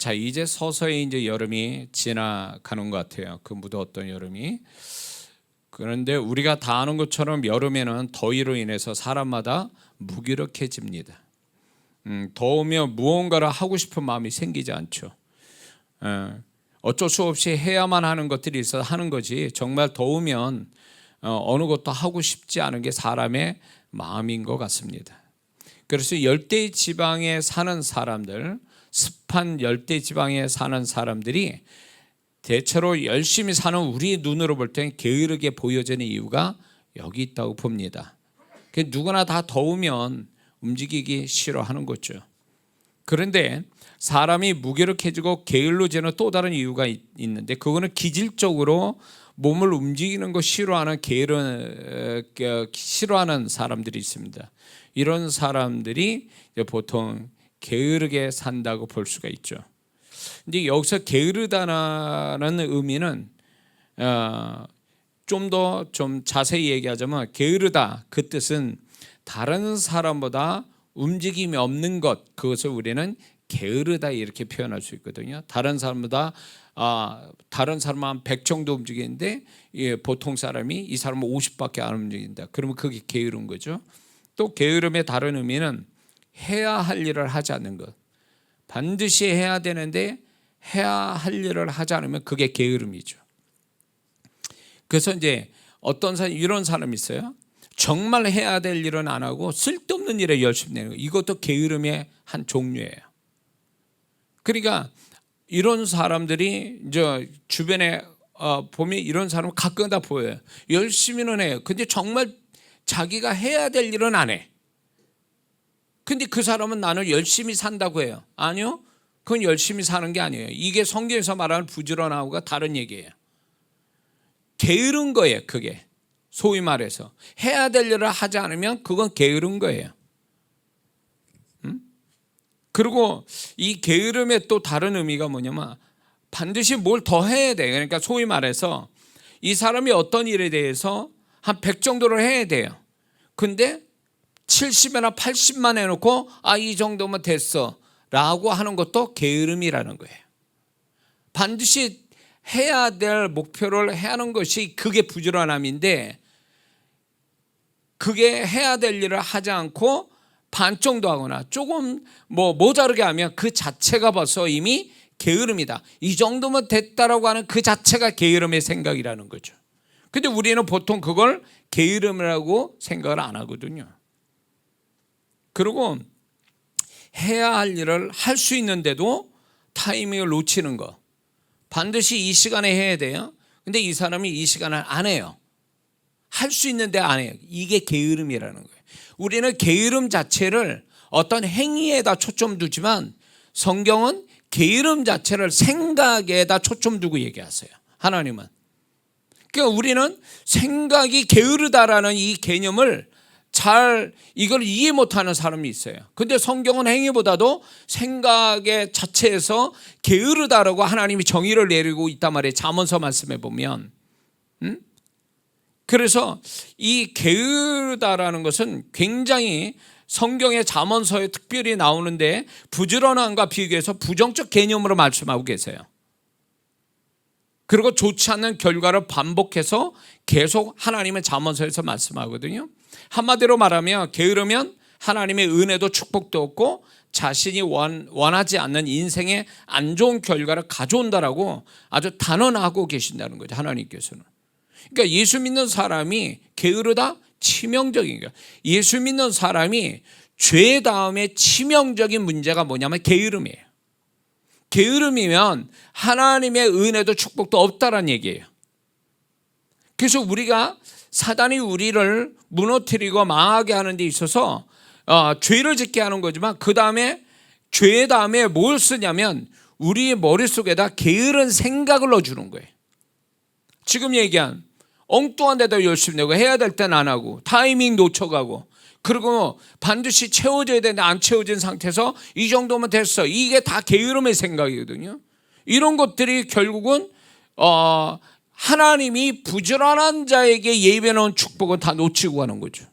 자, 이제 서서히 이제 여름이 지나가는 것 같아요. 그 무더웠던 여름이. 그런데 우리가 다 아는 것처럼 여름에는 더위로 인해서 사람마다 무기력해집니다. 더우면 무언가를 하고 싶은 마음이 생기지 않죠. 어쩔 수 없이 해야만 하는 것들이 있어 하는 거지, 정말 더우면 어느 것도 하고 싶지 않은 게 사람의 마음인 것 같습니다. 그래서 열대 지방에 사는 사람들, 습한 열대 지방에 사는 사람들이 대체로 열심히 사는 우리 눈으로 볼 땐 게으르게 보여지는 이유가 여기 있다고 봅니다. 누구나 다 더우면 움직이기 싫어하는 거죠. 그런데 사람이 무기력해지고 게을러지는 또 다른 이유가 있는데, 그거는 기질적으로 몸을 움직이는 거 싫어하는 싫어하는 사람들이 있습니다. 이런 사람들이 보통 게으르게 산다고 볼 수가 있죠. 근데 여기서 게으르다는 의미는 좀 더 자세히 얘기하자면, 게으르다 그 뜻은 다른 사람보다 움직임이 없는 것, 그것을 우리는 게으르다 이렇게 표현할 수 있거든요. 다른 사람보다 다른 사람은 한 100 정도 움직이는데 보통 사람이 이 사람은 50밖에 안 움직인다. 그러면 그게 게으른 거죠. 또 게으름의 다른 의미는 해야 할 일을 하지 않는 것. 반드시 해야 되는데 해야 할 일을 하지 않으면 그게 게으름이죠. 그래서 이제 어떤 사람, 이런 사람이 있어요. 정말 해야 될 일은 안 하고 쓸데없는 일에 열심히 내는 거. 이것도 게으름의 한 종류예요. 그러니까 이런 사람들이 이제 주변에 보면 이런 사람 가끔 다 보여요. 열심히는 해요. 근데 정말 자기가 해야 될 일은 안 해. 근데 그 사람은 나는 열심히 산다고 해요. 아니요, 그건 열심히 사는 게 아니에요. 이게 성경에서 말하는 부지런하고가 다른 얘기예요. 게으른 거예요. 그게 소위 말해서 해야 될 일을 하지 않으면 그건 게으른 거예요. 그리고 이 게으름의 또 다른 의미가 뭐냐면 반드시 뭘 더 해야 돼. 그러니까 소위 말해서 이 사람이 어떤 일에 대해서 한 100 정도를 해야 돼요. 근데 70이나 80만 해놓고 이 정도면 됐어 라고 하는 것도 게으름이라는 거예요. 반드시 해야 될 목표를 해야 하는 것이 그게 부지런함인데, 그게 해야 될 일을 하지 않고 반 정도 하거나 조금 모자르게 하면 그 자체가 벌써 이미 게으름이다. 이 정도면 됐다라고 하는 그 자체가 게으름의 생각이라는 거죠. 근데 우리는 보통 그걸 게으름이라고 생각을 안 하거든요. 그리고 해야 할 일을 할 수 있는데도 타이밍을 놓치는 거. 반드시 이 시간에 해야 돼요. 근데 이 사람이 이 시간을 안 해요. 할 수 있는데 안 해요. 이게 게으름이라는 거예요. 우리는 게으름 자체를 어떤 행위에다 초점 두지만 성경은 게으름 자체를 생각에다 초점 두고 얘기하세요. 하나님은. 그러니까 우리는 생각이 게으르다라는 이 개념을 이걸 이해 못하는 사람이 있어요. 근데 성경은 행위보다도 생각의 자체에서 게으르다라고 하나님이 정의를 내리고 있단 말이에요. 잠언서 말씀해 보면. 그래서 이 게으르다라는 것은 굉장히 성경의 잠언서에 특별히 나오는데 부지런함과 비교해서 부정적 개념으로 말씀하고 계세요. 그리고 좋지 않는 결과를 반복해서 계속 하나님의 잠언서에서 말씀하거든요. 한마디로 말하면 게으르면 하나님의 은혜도 축복도 없고 자신이 원하지 않는 인생의 안 좋은 결과를 가져온다라고 아주 단언하고 계신다는 거죠. 하나님께서는. 그러니까 예수 믿는 사람이 게으르다? 치명적인 거예요. 예수 믿는 사람이 죄 다음에 치명적인 문제가 뭐냐면 게으름이에요. 게으름이면 하나님의 은혜도 축복도 없다라는 얘기예요. 그래서 우리가 사단이 우리를 무너뜨리고 망하게 하는 데 있어서 죄를 짓게 하는 거지만 그 다음에 죄 다음에 뭘 쓰냐면 우리의 머릿속에다 게으른 생각을 넣어주는 거예요. 지금 얘기한 엉뚱한 데다 열심히 내고 해야 될 땐 안 하고 타이밍 놓쳐가고 그리고 반드시 채워져야 되는데 안 채워진 상태에서 이 정도면 됐어. 이게 다 게으름의 생각이거든요. 이런 것들이 결국은 하나님이 부지런한 자에게 예비해 놓은 축복은 다 놓치고 가는 거죠.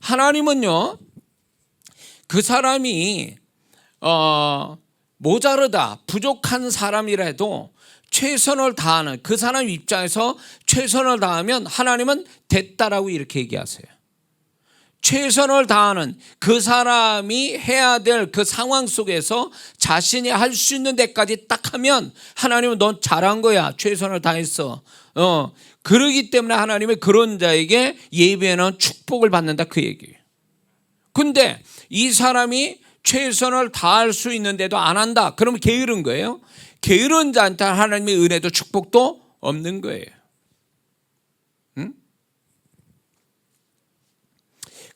하나님은요, 그 사람이 모자르다, 부족한 사람이라도 최선을 다하는 그 사람 입장에서 최선을 다하면 하나님은 됐다라고 이렇게 얘기하세요. 최선을 다하는 그 사람이 해야 될 그 상황 속에서 자신이 할 수 있는 데까지 딱 하면 하나님은 넌 잘한 거야. 최선을 다했어. 그러기 때문에 하나님은 그런 자에게 예비에는 축복을 받는다 그 얘기예요. 근데 이 사람이 최선을 다할 수 있는데도 안 한다. 그러면 게으른 거예요. 게으른 자한테 하나님의 은혜도 축복도 없는 거예요.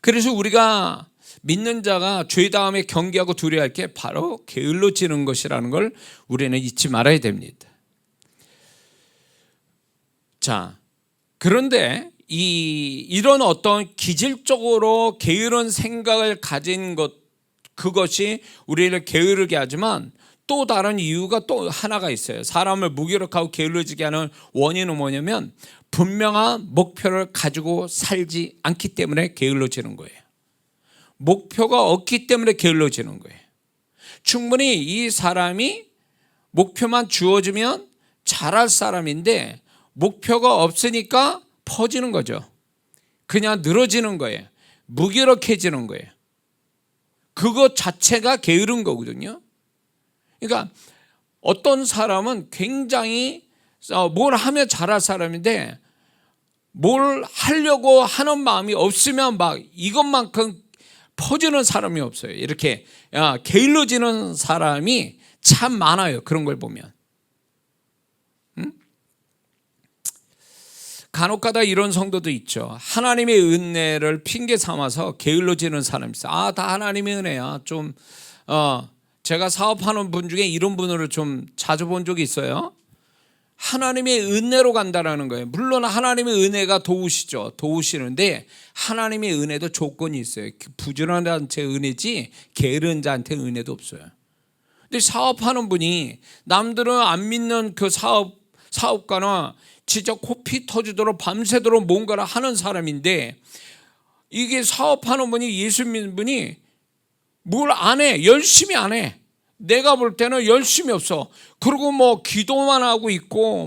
그래서 우리가 믿는 자가 죄 다음에 경계하고 두려워할 게 바로 게을러지는 것이라는 걸 우리는 잊지 말아야 됩니다. 자, 그런데 이런 어떤 기질적으로 게으른 생각을 가진 것, 그것이 우리를 게으르게 하지만 또 다른 이유가 또 하나가 있어요. 사람을 무기력하고 게을러지게 하는 원인은 뭐냐면 분명한 목표를 가지고 살지 않기 때문에 게을러지는 거예요. 목표가 없기 때문에 게을러지는 거예요. 충분히 이 사람이 목표만 주어지면 잘할 사람인데 목표가 없으니까 퍼지는 거죠. 그냥 늘어지는 거예요. 무기력해지는 거예요. 그것 자체가 게으른 거거든요. 그러니까 어떤 사람은 굉장히 뭘 하면 잘할 사람인데 뭘 하려고 하는 마음이 없으면 막 이것만큼 퍼지는 사람이 없어요. 이렇게 게을러지는 사람이 참 많아요. 그런 걸 보면. 간혹가다 이런 성도도 있죠. 하나님의 은혜를 핑계 삼아서 게을러지는 사람이 있어요. 다 하나님의 은혜야. 좀 제가 사업하는 분 중에 이런 분을 좀 자주 본 적이 있어요. 하나님의 은혜로 간다라는 거예요. 물론 하나님의 은혜가 도우시죠. 도우시는데 하나님의 은혜도 조건이 있어요. 부지런한 자한테 은혜지 게으른 자한테 은혜도 없어요. 근데 사업하는 분이 남들은 안 믿는 그 사업가나 진짜 코피 터지도록 밤새도록 뭔가를 하는 사람인데 이게 사업하는 분이 예수 믿는 분이 뭘 안 해. 열심히 안 해. 내가 볼 때는 열심히 없어. 그리고 뭐 기도만 하고 있고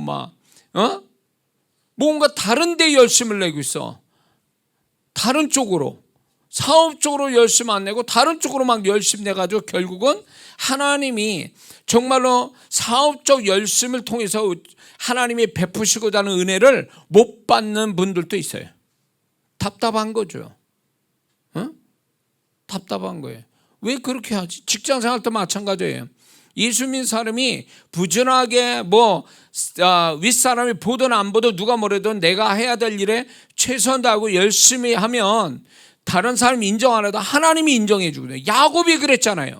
뭔가 다른 데 열심을 내고 있어. 다른 쪽으로. 사업적으로 열심 안 내고 다른 쪽으로 막 열심 내가지고 결국은 하나님이 정말로 사업적 열심을 통해서 하나님이 베푸시고자 하는 은혜를 못 받는 분들도 있어요. 답답한 거죠. 답답한 거예요. 왜 그렇게 하지? 직장생활도 마찬가지예요. 예수 믿는 사람이 부지런하게 윗사람이 보든 안 보든 누가 뭐래든 내가 해야 될 일에 최선 다하고 열심히 하면 다른 사람이 인정 안 해도 하나님이 인정해 주거든요. 야곱이 그랬잖아요.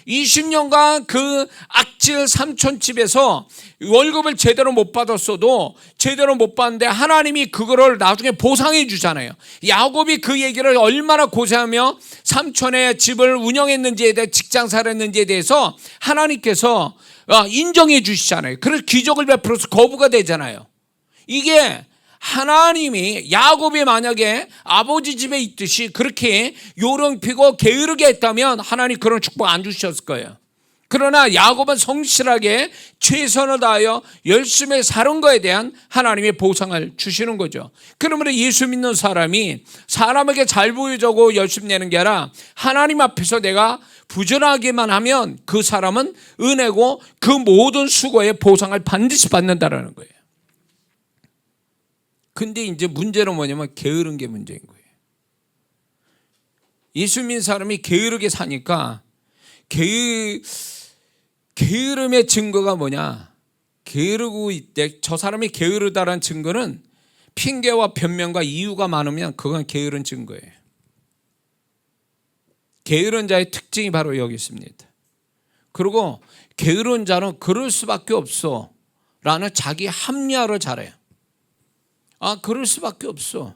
20년간 그 악질 삼촌 집에서 월급을 제대로 못 받았어도 제대로 못 받는데 하나님이 그거를 나중에 보상해 주잖아요. 야곱이 그 얘기를 얼마나 고생하며 삼촌의 집을 운영했는지에 대해 직장생활 했는지에 대해서 하나님께서 인정해 주시잖아요. 그래서 기적을 베풀어서 거부가 되잖아요. 이게 하나님이 야곱이 만약에 아버지 집에 있듯이 그렇게 요령피고 게으르게 했다면 하나님 그런 축복 안 주셨을 거예요. 그러나 야곱은 성실하게 최선을 다하여 열심히 사는 거에 대한 하나님의 보상을 주시는 거죠. 그러므로 예수 믿는 사람이 사람에게 잘 보이자고 열심히 내는 게 아니라 하나님 앞에서 내가 부지런하게만 하면 그 사람은 은혜고 그 모든 수고의 보상을 반드시 받는다라는 거예요. 근데 이제 문제는 뭐냐면 게으른 게 문제인 거예요. 예수 믿는 사람이 게으르게 사니까 게으름의 증거가 뭐냐? 게으르고 있대. 저 사람이 게으르다라는 증거는 핑계와 변명과 이유가 많으면 그건 게으른 증거예요. 게으른 자의 특징이 바로 여기 있습니다. 그리고 게으른 자는 그럴 수밖에 없어 라는 자기 합리화를 잘해요. 그럴 수밖에 없어.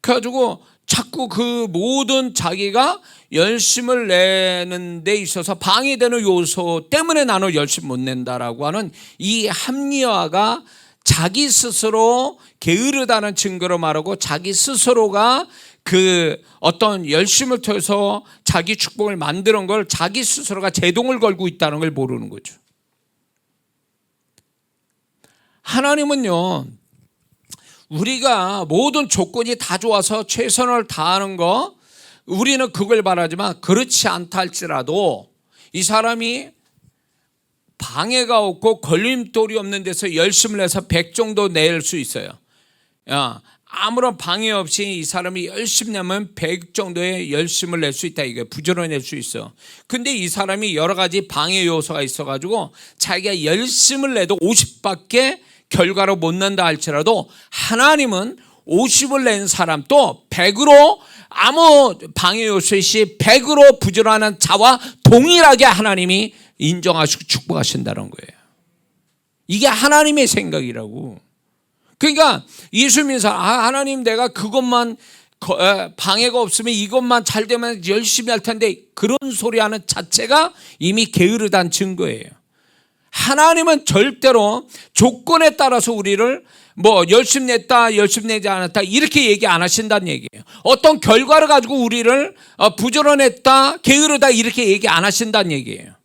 그래가지고 자꾸 그 모든 자기가 열심을 내는 데 있어서 방해되는 요소 때문에 나는 열심 못 낸다라고 하는 이 합리화가 자기 스스로 게으르다는 증거로 말하고 자기 스스로가 그 어떤 열심을 통해서 자기 축복을 만드는 걸 자기 스스로가 제동을 걸고 있다는 걸 모르는 거죠. 하나님은요, 우리가 모든 조건이 다 좋아서 최선을 다하는 거, 우리는 그걸 바라지만 그렇지 않다 할지라도 이 사람이 방해가 없고 걸림돌이 없는 데서 열심을 해서 100 정도 낼 수 있어요. 아무런 방해 없이 이 사람이 열심히 내면 100 정도의 열심을 낼 수 있다, 이게 부지런히 낼 수 있어. 근데 이 사람이 여러 가지 방해 요소가 있어가지고 자기가 열심을 내도 50밖에 결과로 못 낸다 할지라도 하나님은 50을 낸 사람 또 100으로 아무 방해 요소 없이 100으로 부지런한 자와 동일하게 하나님이 인정하시고 축복하신다는 거예요. 이게 하나님의 생각이라고. 그러니까 예수 믿는 사람, 하나님 내가 그것만 방해가 없으면 이것만 잘 되면 열심히 할 텐데, 그런 소리 하는 자체가 이미 게으르다는 증거예요. 하나님은 절대로 조건에 따라서 우리를 뭐 열심히 냈다 열심히 내지 않았다 이렇게 얘기 안 하신다는 얘기예요. 어떤 결과를 가지고 우리를 부지런했다 게으르다 이렇게 얘기 안 하신다는 얘기예요.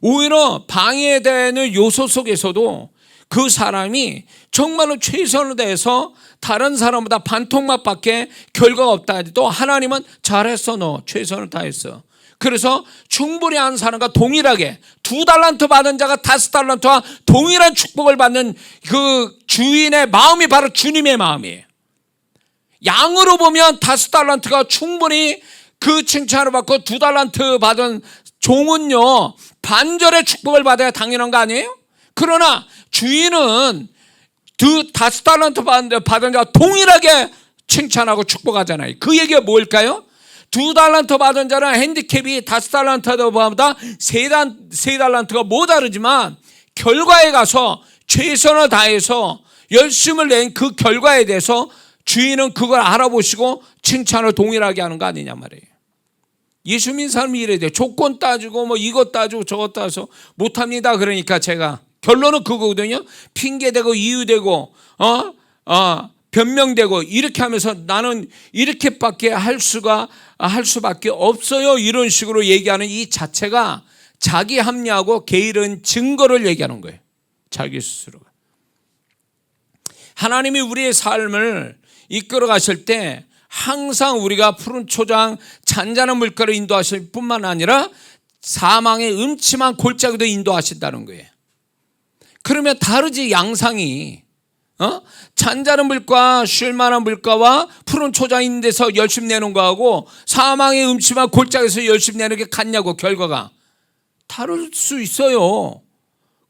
오히려 방해되는 요소 속에서도 그 사람이 정말로 최선을 다해서 다른 사람보다 반토막밖에 결과가 없다 해도 하나님은 잘했어, 너 최선을 다했어. 그래서 충분히 한 사람과 동일하게 2달란트 받은 자가 5달란트와 동일한 축복을 받는 그 주인의 마음이 바로 주님의 마음이에요. 양으로 보면 5달란트가 충분히 그 칭찬을 받고 2달란트 받은 종은요 반절의 축복을 받아야 당연한 거 아니에요? 그러나 주인은 5달란트 받은 자와 동일하게 칭찬하고 축복하잖아요. 그 얘기가 뭘까요? 2달란트 받은 자는 핸디캡이 5달란트보다 3달란트가 모자르지만 결과에 가서 최선을 다해서 열심을 낸 그 결과에 대해서 주인은 그걸 알아보시고 칭찬을 동일하게 하는 거 아니냐 말이에요. 예수 믿는 사람이 이래야 돼요. 조건 따지고 뭐 이것 따지고 저것 따서 못합니다. 그러니까 제가 결론은 그거거든요. 핑계대고 이유대고 변명되고 이렇게 하면서 나는 이렇게밖에 할 수밖에 없어요, 이런 식으로 얘기하는 이 자체가 자기 합리하고 게으른 증거를 얘기하는 거예요. 자기 스스로가. 하나님이 우리의 삶을 이끌어 가실 때 항상 우리가 푸른 초장 잔잔한 물가로 인도하실 뿐만 아니라 사망의 음침한 골짜기도 인도하신다는 거예요. 그러면 다르지, 양상이. 잔잔한 물가, 쉴만한 물가와 푸른 초장 있는 데서 열심히 내는 거하고 사망의 음침한 골짜기에서 열심히 내는 게 같냐고. 결과가 다를 수 있어요.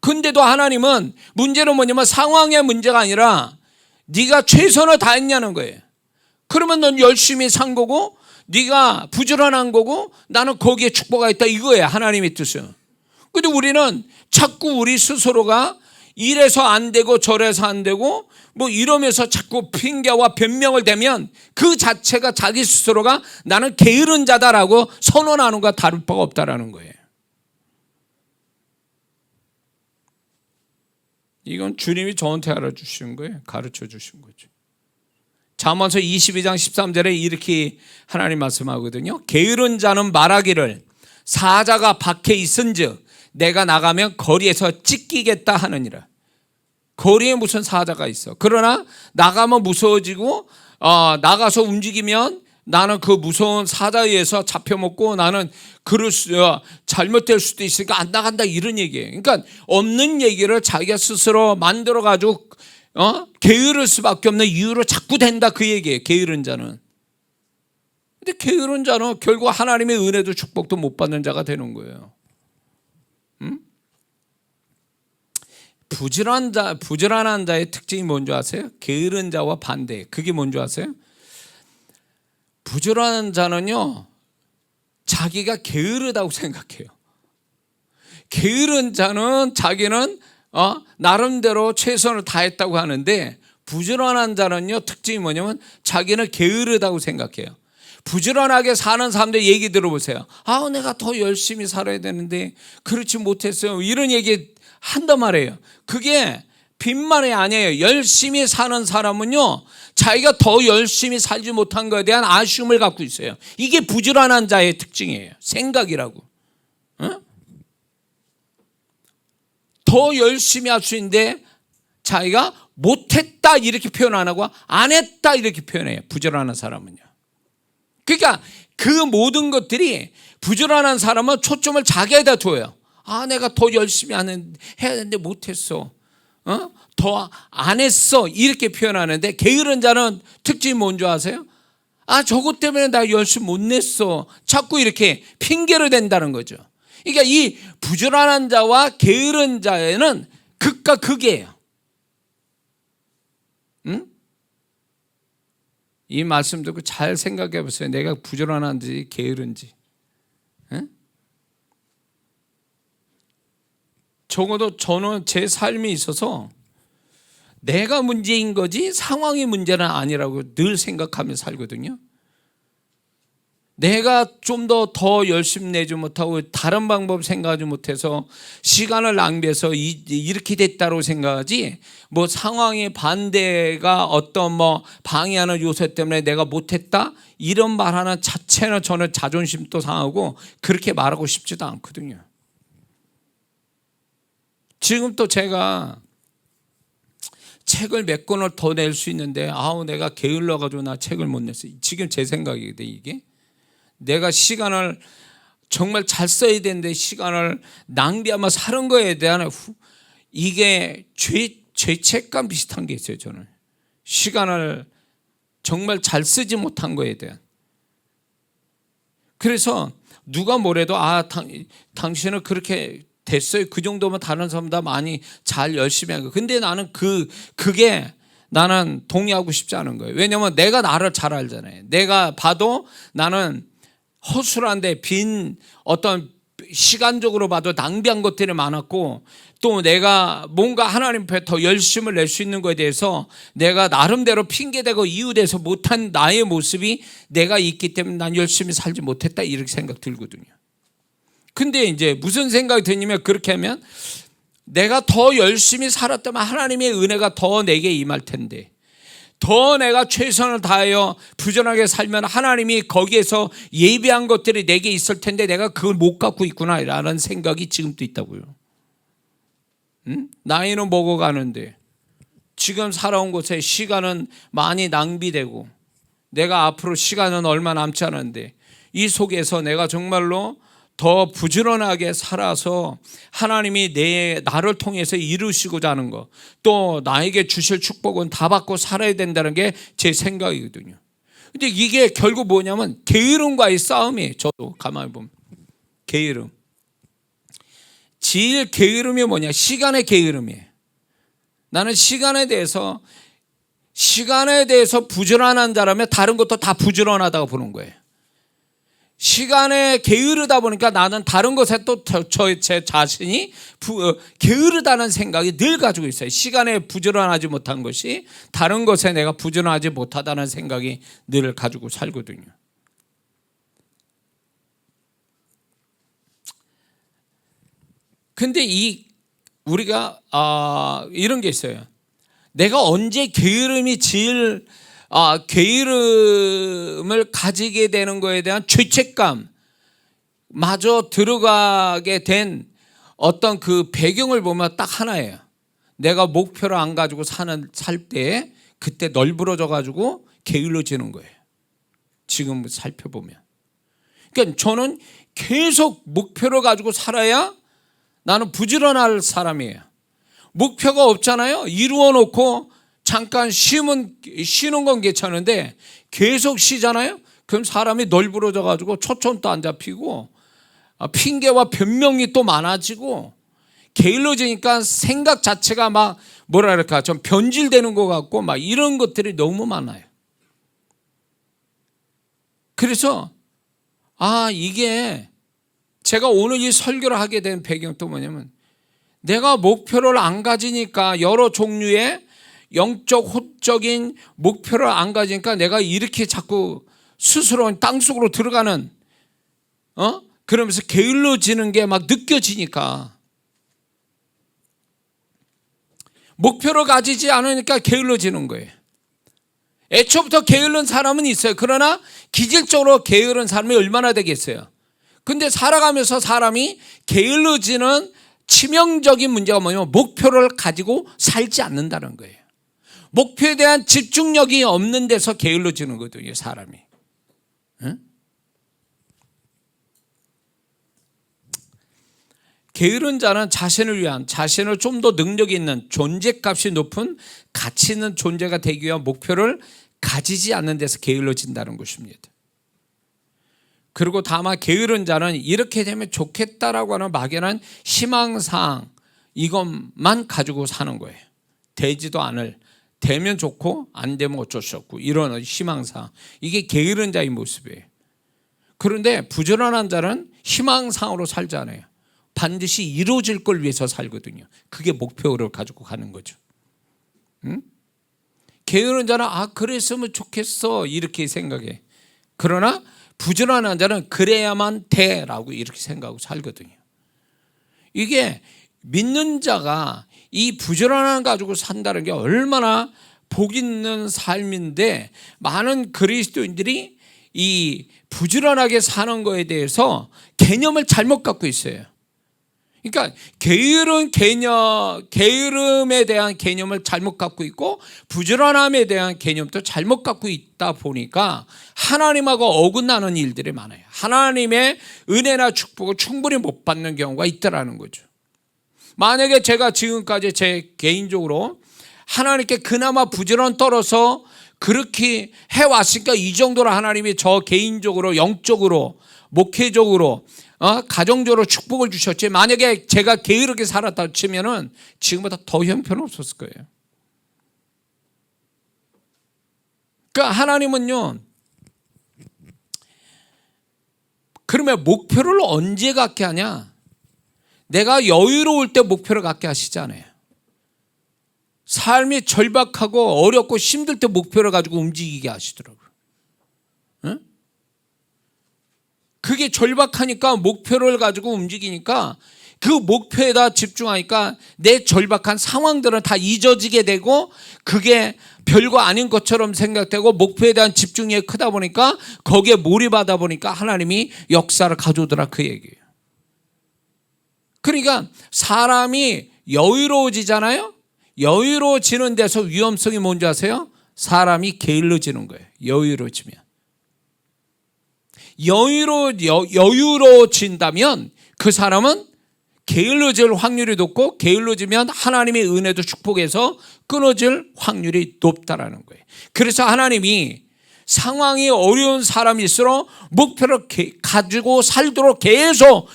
근데도 하나님은 문제는 뭐냐면 상황의 문제가 아니라 네가 최선을 다했냐는 거예요. 그러면 넌 열심히 산 거고 네가 부지런한 거고 나는 거기에 축복가 있다, 이거예요, 하나님의 뜻은. 근데 우리는 자꾸 우리 스스로가 이래서 안 되고 저래서 안 되고 뭐 이러면서 자꾸 핑계와 변명을 대면 그 자체가 자기 스스로가 나는 게으른 자다라고 선언하는 것과 다를 바가 없다라는 거예요. 이건 주님이 저한테 알아주신 거예요. 가르쳐 주신 거죠. 잠언서 22장 13절에 이렇게 하나님 말씀하거든요. 게으른 자는 말하기를 사자가 밖에 있은즉 내가 나가면 거리에서 찢기겠다 하느니라. 거리에 무슨 사자가 있어. 그러나 나가면 무서워지고 나가서 움직이면 나는 그 무서운 사자에 의해서 잡혀먹고 나는 잘못될 수도 있으니까 안 나간다, 이런 얘기예요. 그러니까 없는 얘기를 자기가 스스로 만들어가지고 게으를 수밖에 없는 이유로 자꾸 된다, 그 얘기예요, 게으른 자는. 근데 게으른 자는 결국 하나님의 은혜도 축복도 못 받는 자가 되는 거예요. 부지런한 자의 특징이 뭔지 아세요? 게으른 자와 반대. 그게 뭔지 아세요? 부지런한 자는요 자기가 게으르다고 생각해요. 게으른 자는 자기는 나름대로 최선을 다했다고 하는데, 부지런한 자는요 특징이 뭐냐면 자기는 게으르다고 생각해요. 부지런하게 사는 사람들 얘기 들어보세요. 내가 더 열심히 살아야 되는데 그렇지 못했어요, 이런 얘기 한단 말이에요. 그게 빈말이 아니에요. 열심히 사는 사람은요, 자기가 더 열심히 살지 못한 것에 대한 아쉬움을 갖고 있어요. 이게 부지런한 자의 특징이에요. 생각이라고. 어? 더 열심히 할 수 있는데 자기가 못했다 이렇게 표현 안 하고 안 했다 이렇게 표현해요. 부지런한 사람은요. 그러니까 그 모든 것들이 부지런한 사람은 초점을 자기에다 둬요. 아, 내가 더 열심히 해야 되는데 못했어. 더 안 했어. 이렇게 표현하는데 게으른 자는 특징이 뭔지 아세요? 아, 저것 때문에 나 열심히 못 냈어. 자꾸 이렇게 핑계를 댄다는 거죠. 그러니까 이 부지런한 자와 게으른 자에는 극과 극이에요. 응? 이 말씀 듣고 잘 생각해 보세요. 내가 부지런한지 게으른지. 응? 적어도 저는 제 삶에 있어서 내가 문제인 거지 상황이 문제는 아니라고 늘 생각하며 살거든요. 내가 좀 더 열심히 내지 못하고 다른 방법 생각하지 못해서 시간을 낭비해서 이렇게 됐다고 생각하지, 뭐 상황의 반대가 어떤 뭐 방해하는 요소 때문에 내가 못했다 이런 말하는 자체는 저는 자존심도 상하고 그렇게 말하고 싶지도 않거든요. 지금 또 제가 책을 몇 권을 더 낼 수 있는데 아우 내가 게을러가지고 나 책을 못 냈어요. 지금 제 생각이거든요. 이게 내가 시간을 정말 잘 써야 되는데 시간을 낭비하며 사는 거에 대한 이게 죄책감 비슷한 게 있어요. 저는 시간을 정말 잘 쓰지 못한 거에 대한. 그래서 누가 뭐래도 당신은 그렇게 됐어요. 그 정도면 다른 사람보다 많이 잘 열심히 한 거. 근데 나는 그게 나는 동의하고 싶지 않은 거예요. 왜냐하면 내가 나를 잘 알잖아요. 내가 봐도 나는 허술한데 빈 어떤 시간적으로 봐도 낭비한 것들이 많았고, 또 내가 뭔가 하나님 앞에 더 열심을 낼 수 있는 것에 대해서 내가 나름대로 핑계대고 이유대서 못한 나의 모습이 내가 있기 때문에 난 열심히 살지 못했다 이렇게 생각 들거든요. 근데 이제 무슨 생각이 드냐면, 그렇게 하면 내가 더 열심히 살았다면 하나님의 은혜가 더 내게 임할 텐데, 더 내가 최선을 다하여 부지런하게 살면 하나님이 거기에서 예비한 것들이 내게 있을 텐데 내가 그걸 못 갖고 있구나라는 생각이 지금도 있다고요. 나이는 먹어가는데 지금 살아온 곳에 시간은 많이 낭비되고 내가 앞으로 시간은 얼마 남지 않은데 이 속에서 내가 정말로 더 부지런하게 살아서 하나님이 나를 통해서 이루시고자 하는 것, 또 나에게 주실 축복은 다 받고 살아야 된다는 게 제 생각이거든요. 근데 이게 결국 뭐냐면 게으름과의 싸움이에요. 저도 가만히 보면 게으름. 제일 게으름이 뭐냐? 시간의 게으름이에요. 나는 시간에 대해서 부지런한 자라면 다른 것도 다 부지런하다고 보는 거예요. 시간에 게으르다 보니까 나는 다른 것에 또 제 자신이 게으르다는 생각이 늘 가지고 있어요. 시간에 부지런하지 못한 것이 다른 것에 내가 부지런하지 못하다는 생각이 늘 가지고 살거든요. 근데 우리가 이런 게 있어요. 내가 언제 게으름을 가지게 되는 것에 대한 죄책감 마저 들어가게 된 어떤 그 배경을 보면 딱 하나예요. 내가 목표를 안 가지고 살 때 그때 널브러져 가지고 게을러지는 거예요. 지금 살펴보면. 그러니까 저는 계속 목표를 가지고 살아야 나는 부지런할 사람이에요. 목표가 없잖아요. 이루어 놓고 잠깐 쉬는 건 괜찮은데 계속 쉬잖아요. 그럼 사람이 널브러져 가지고 초점도 안 잡히고 핑계와 변명이 또 많아지고 게을러지니까 생각 자체가 막 뭐랄까 좀 변질되는 것 같고 막 이런 것들이 너무 많아요. 그래서 이게 제가 오늘 이 설교를 하게 된 배경도 뭐냐면, 내가 목표를 안 가지니까, 여러 종류의 영적 호적인 목표를 안 가지니까 내가 이렇게 자꾸 스스로 땅속으로 들어가는 그러면서 게을러지는 게 막 느껴지니까, 목표를 가지지 않으니까 게을러지는 거예요. 애초부터 게으른 사람은 있어요. 그러나 기질적으로 게으른 사람이 얼마나 되겠어요. 근데 살아가면서 사람이 게을러지는 치명적인 문제가 뭐냐면 목표를 가지고 살지 않는다는 거예요. 목표에 대한 집중력이 없는 데서 게을러지는 거거든요, 사람이. 응? 게으른 자는 자신을 위한, 자신을 좀 더 능력 있는, 존재값이 높은 가치 있는 존재가 되기 위한 목표를 가지지 않는 데서 게을러진다는 것입니다. 그리고 다만 게으른 자는 이렇게 되면 좋겠다라고 하는 막연한 희망사항, 이것만 가지고 사는 거예요. 되지도 않을, 되면 좋고 안 되면 어쩔 수 없고, 이런 희망사항, 이게 게으른 자의 모습이에요. 그런데 부지런한 자는 희망사항으로 살지 않아요. 반드시 이루어질 걸 위해서 살거든요. 그게 목표를 가지고 가는 거죠. 응? 게으른 자는 그랬으면 좋겠어 이렇게 생각해. 그러나 부지런한 자는 그래야만 돼라고 이렇게 생각하고 살거든요. 이게 믿는 자가 이 부지런함 가지고 산다는 게 얼마나 복 있는 삶인데, 많은 그리스도인들이 이 부지런하게 사는 거에 대해서 개념을 잘못 갖고 있어요. 그러니까 게으름에 대한 개념을 잘못 갖고 있고 부지런함에 대한 개념도 잘못 갖고 있다 보니까 하나님하고 어긋나는 일들이 많아요. 하나님의 은혜나 축복을 충분히 못 받는 경우가 있다라는 거죠. 만약에 제가 지금까지 제 개인적으로 하나님께 그나마 부지런 떨어서 그렇게 해왔으니까 이 정도로 하나님이 저 개인적으로, 영적으로, 목회적으로, 가정적으로 축복을 주셨지, 만약에 제가 게으르게 살았다 치면은 지금보다 더 형편없었을 거예요. 그러니까 하나님은요, 그러면 목표를 언제 갖게 하냐? 내가 여유로울 때 목표를 갖게 하시잖아요. 삶이 절박하고 어렵고 힘들 때 목표를 가지고 움직이게 하시더라고요. 응? 그게 절박하니까 목표를 가지고 움직이니까 그 목표에다 집중하니까 내 절박한 상황들은 다 잊어지게 되고 그게 별거 아닌 것처럼 생각되고 목표에 대한 집중력이 크다 보니까 거기에 몰입하다 보니까 하나님이 역사를 가져오더라, 그 얘기예요. 그러니까 사람이 여유로워지잖아요. 여유로워지는 데서 위험성이 뭔지 아세요? 사람이 게을러지는 거예요. 여유로워지면. 여유로워진다면 그 사람은 게을러질 확률이 높고, 게을러지면 하나님의 은혜도 축복해서 끊어질 확률이 높다라는 거예요. 그래서 하나님이 상황이 어려운 사람일수록 목표를 가지고 살도록 계속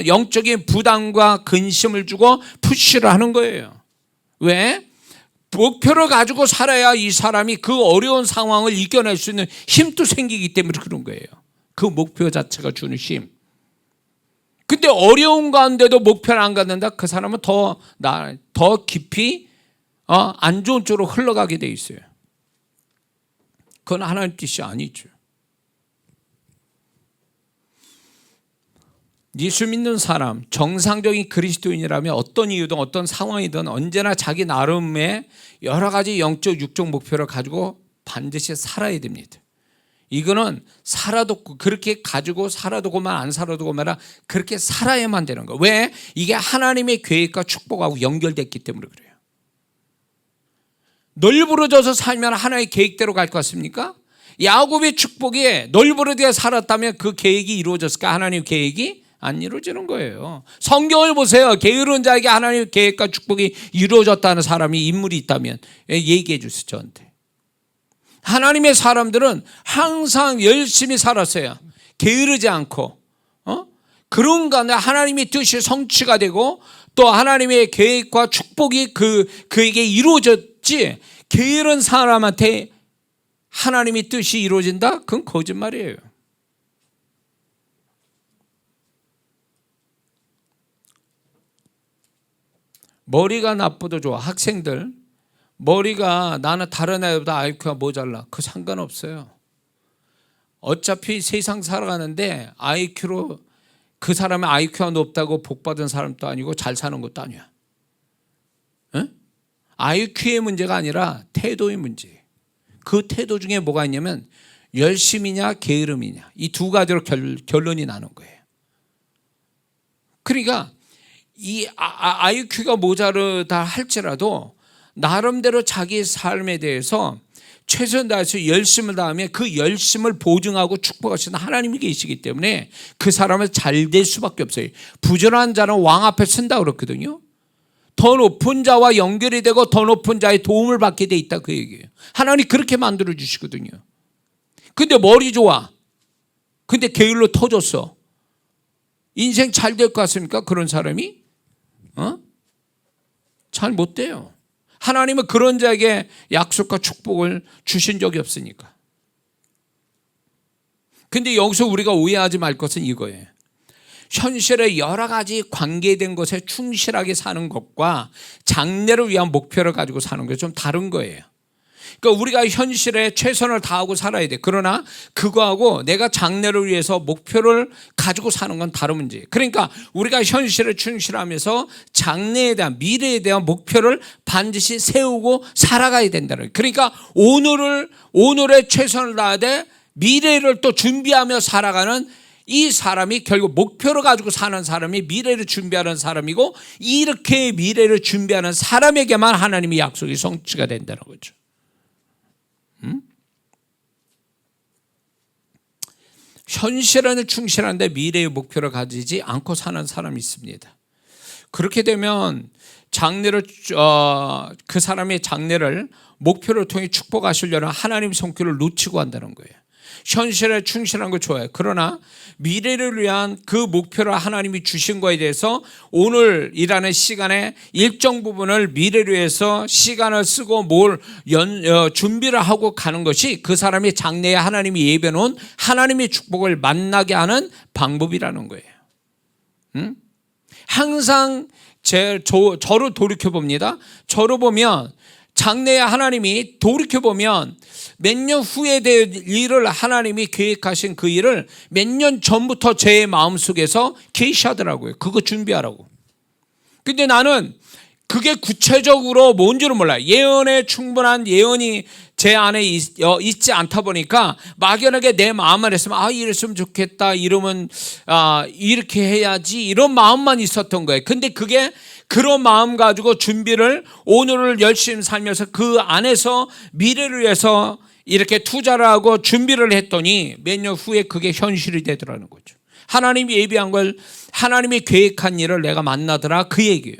영적인 부담과 근심을 주고 푸시를 하는 거예요. 왜? 목표를 가지고 살아야 이 사람이 그 어려운 상황을 이겨낼 수 있는 힘도 생기기 때문에 그런 거예요. 그 목표 자체가 주는 힘. 근데 어려운 가운데도 목표를 안 갖는다? 그 사람은 더 깊이 안 좋은 쪽으로 흘러가게 돼 있어요. 그건 하나님 뜻이 아니죠. 예수 믿는 사람, 정상적인 그리스도인이라면 어떤 이유든 어떤 상황이든 언제나 자기 나름의 여러 가지 영적, 육적 목표를 가지고 반드시 살아야 됩니다. 이거는 살아도 그렇게 가지고 살아도 그만 안 살아도 그만 그렇게 살아야만 되는 거예요. 왜? 이게 하나님의 계획과 축복하고 연결됐기 때문에 그래요. 널브러져서 살면 하나의 계획대로 갈 것 같습니까? 야곱의 축복이 널브러져 살았다면 그 계획이 이루어졌을까? 하나님의 계획이 안 이루어지는 거예요. 성경을 보세요. 게으른 자에게 하나님의 계획과 축복이 이루어졌다는 사람이, 인물이 있다면 얘기해 주세요, 저한테. 하나님의 사람들은 항상 열심히 살았어요. 게으르지 않고. 그런 가운데 하나님의 뜻이 성취가 되고 또 하나님의 계획과 축복이 그에게 이루어졌지, 게으른 사람한테 하나님의 뜻이 이루어진다? 그건 거짓말이에요. 머리가 나쁘도 좋아. 학생들 머리가, 나는 다른 애보다 IQ가 모자라, 그 상관없어요. 어차피 세상 살아가는데 IQ로 그 사람의 IQ가 높다고 복 받은 사람도 아니고 잘 사는 것도 아니야. 응? IQ의 문제가 아니라 태도의 문제예요. 그 태도 중에 뭐가 있냐면 열심이냐 게으름이냐, 이 두 가지로 결론이 나는 거예요. 그러니까 이 IQ가 모자르다 할지라도 나름대로 자기 삶에 대해서 최선 다해서 열심을 다하면 그 열심을 보증하고 축복하시는 하나님이 계시기 때문에 그 사람은 잘 될 수밖에 없어요. 부지런한 자는 왕 앞에 쓴다 그렇거든요. 더 높은 자와 연결이 되고 더 높은 자의 도움을 받게 돼 있다 그 얘기예요. 하나님 그렇게 만들어 주시거든요. 근데 머리 좋아. 근데 게을러 터졌어. 인생 잘 될 것 같습니까? 그런 사람이? 잘 못 돼요. 하나님은 그런 자에게 약속과 축복을 주신 적이 없으니까. 근데 여기서 우리가 오해하지 말 것은 이거예요. 현실에 여러 가지 관계된 것에 충실하게 사는 것과 장래를 위한 목표를 가지고 사는 게 좀 다른 거예요. 그러니까 우리가 현실에 최선을 다하고 살아야 돼. 그러나 그거하고 내가 장래를 위해서 목표를 가지고 사는 건 다른 문제예요. 그러니까 우리가 현실에 충실하면서 장래에 대한, 미래에 대한 목표를 반드시 세우고 살아가야 된다는 거예요. 그러니까 오늘에 최선을 다하되 미래를 또 준비하며 살아가는 이 사람이 결국 목표를 가지고 사는 사람이 미래를 준비하는 사람이고, 이렇게 미래를 준비하는 사람에게만 하나님의 약속이 성취가 된다는 거죠. 현실에는 충실한데 미래의 목표를 가지지 않고 사는 사람이 있습니다. 그렇게 되면 그 사람의 장래를 목표를 통해 축복하시려는 하나님의 손길을 놓치고 한다는 거예요. 현실에 충실한 거 좋아요. 그러나 미래를 위한 그 목표를 하나님이 주신 거에 대해서 오늘 일하는 시간에 일정 부분을 미래를 위해서 시간을 쓰고 준비를 하고 가는 것이 그 사람의 장래에 하나님이 예비해 놓은 하나님의 축복을 만나게 하는 방법이라는 거예요. 항상 저를 돌이켜 봅니다. 저를 보면 장래에 하나님이 돌이켜보면 몇 년 후에 될 일을 하나님이 계획하신 그 일을 몇 년 전부터 제 마음속에서 계시하더라고요. 그거 준비하라고. 근데 나는 그게 구체적으로 뭔지를 몰라요. 예언에 충분한 예언이 제 안에 있지 않다 보니까 막연하게 내 마음만 했으면 이랬으면 좋겠다, 이러면 이렇게 해야지, 이런 마음만 있었던 거예요. 근데 그게 그런 마음 가지고 준비를 오늘을 열심히 살면서 그 안에서 미래를 위해서 이렇게 투자를 하고 준비를 했더니 몇 년 후에 그게 현실이 되더라는 거죠. 하나님이 예비한 걸, 하나님이 계획한 일을 내가 만나더라, 그 얘기예요.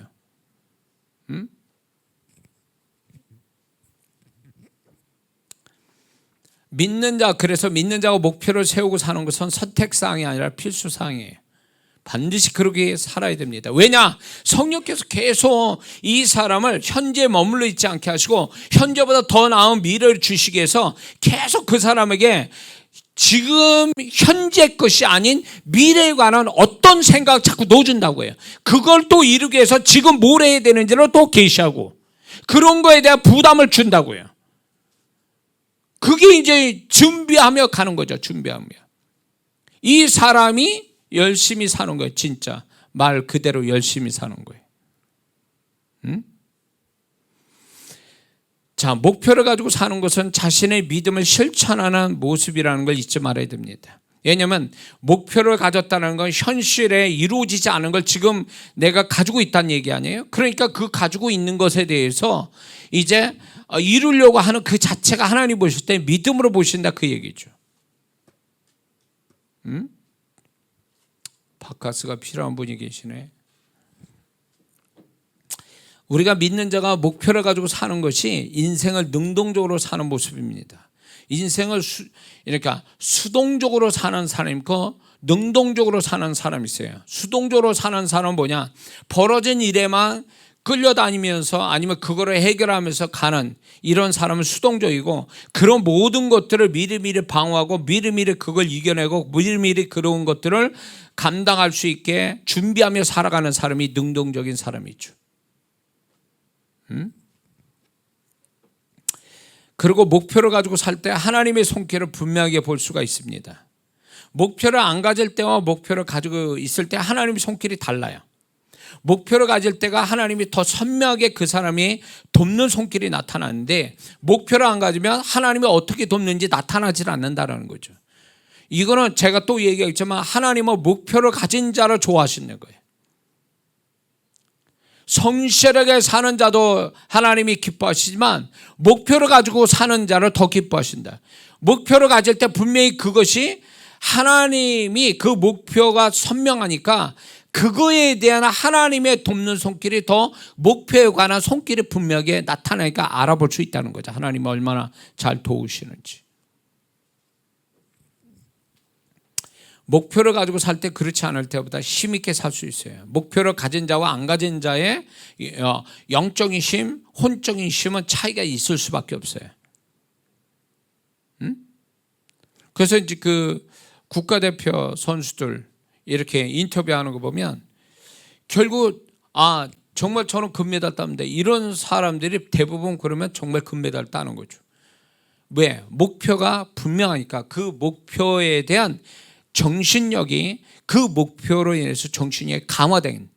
그래서 믿는 자가 목표를 세우고 사는 것은 선택사항이 아니라 필수사항이에요. 반드시 그렇게 살아야 됩니다. 왜냐? 성령께서 계속 이 사람을 현재에 머물러 있지 않게 하시고 현재보다 더 나은 미래를 주시기 위해서 계속 그 사람에게 지금 현재 것이 아닌 미래에 관한 어떤 생각을 자꾸 넣어준다고 해요. 그걸 또 이루기 위해서 지금 뭘 해야 되는지를 또 계시하고 그런 거에 대한 부담을 준다고요. 그게 이제 준비하며 가는 거죠. 준비하며. 이 사람이 열심히 사는 거예요. 진짜 말 그대로 열심히 사는 거예요. 자, 목표를 가지고 사는 것은 자신의 믿음을 실천하는 모습이라는 걸 잊지 말아야 됩니다. 왜냐하면 목표를 가졌다는 건 현실에 이루어지지 않은 걸 지금 내가 가지고 있다는 얘기 아니에요? 그러니까 그 가지고 있는 것에 대해서 이제 이루려고 하는 그 자체가 하나님 보실 때 믿음으로 보신다, 그 얘기죠. 바카스가 필요한 분이 계시네. 우리가 믿는 자가 목표를 가지고 사는 것이 인생을 능동적으로 사는 모습입니다. 인생을 그러니까 수동적으로 사는 사람이 있고 능동적으로 사는 사람이 있어요. 수동적으로 사는 사람은 뭐냐? 벌어진 일에만 끌려다니면서 아니면 그거를 해결하면서 가는 이런 사람은 수동적이고, 그런 모든 것들을 미리미리 방어하고 미리미리 그걸 이겨내고 미리미리 그런 것들을 감당할 수 있게 준비하며 살아가는 사람이 능동적인 사람이죠. 그리고 목표를 가지고 살 때 하나님의 손길을 분명하게 볼 수가 있습니다. 목표를 안 가질 때와 목표를 가지고 있을 때 하나님의 손길이 달라요. 목표를 가질 때가 하나님이 더 선명하게 그 사람이 돕는 손길이 나타나는데, 목표를 안 가지면 하나님이 어떻게 돕는지 나타나질 않는다는 거죠. 이거는 제가 또 얘기했지만 하나님은 목표를 가진 자를 좋아하시는 거예요. 성실하게 사는 자도 하나님이 기뻐하시지만 목표를 가지고 사는 자를 더 기뻐하신다. 목표를 가질 때 분명히 그것이 하나님이 그 목표가 선명하니까 그거에 대한 하나님의 돕는 손길이 더 목표에 관한 손길이 분명하게 나타나니까 알아볼 수 있다는 거죠. 하나님이 얼마나 잘 도우시는지. 목표를 가지고 살 때 그렇지 않을 때보다 힘있게 살 수 있어요. 목표를 가진 자와 안 가진 자의 영적인 힘, 혼적인 힘은 차이가 있을 수밖에 없어요. 그래서 이제 그 국가대표 선수들 이렇게 인터뷰하는 거 보면 결국 정말 저는 금메달 따는데, 이런 사람들이 대부분 그러면 정말 금메달 따는 거죠. 왜? 목표가 분명하니까 그 목표에 대한 정신력이 그 목표로 인해서 정신력이 강화된.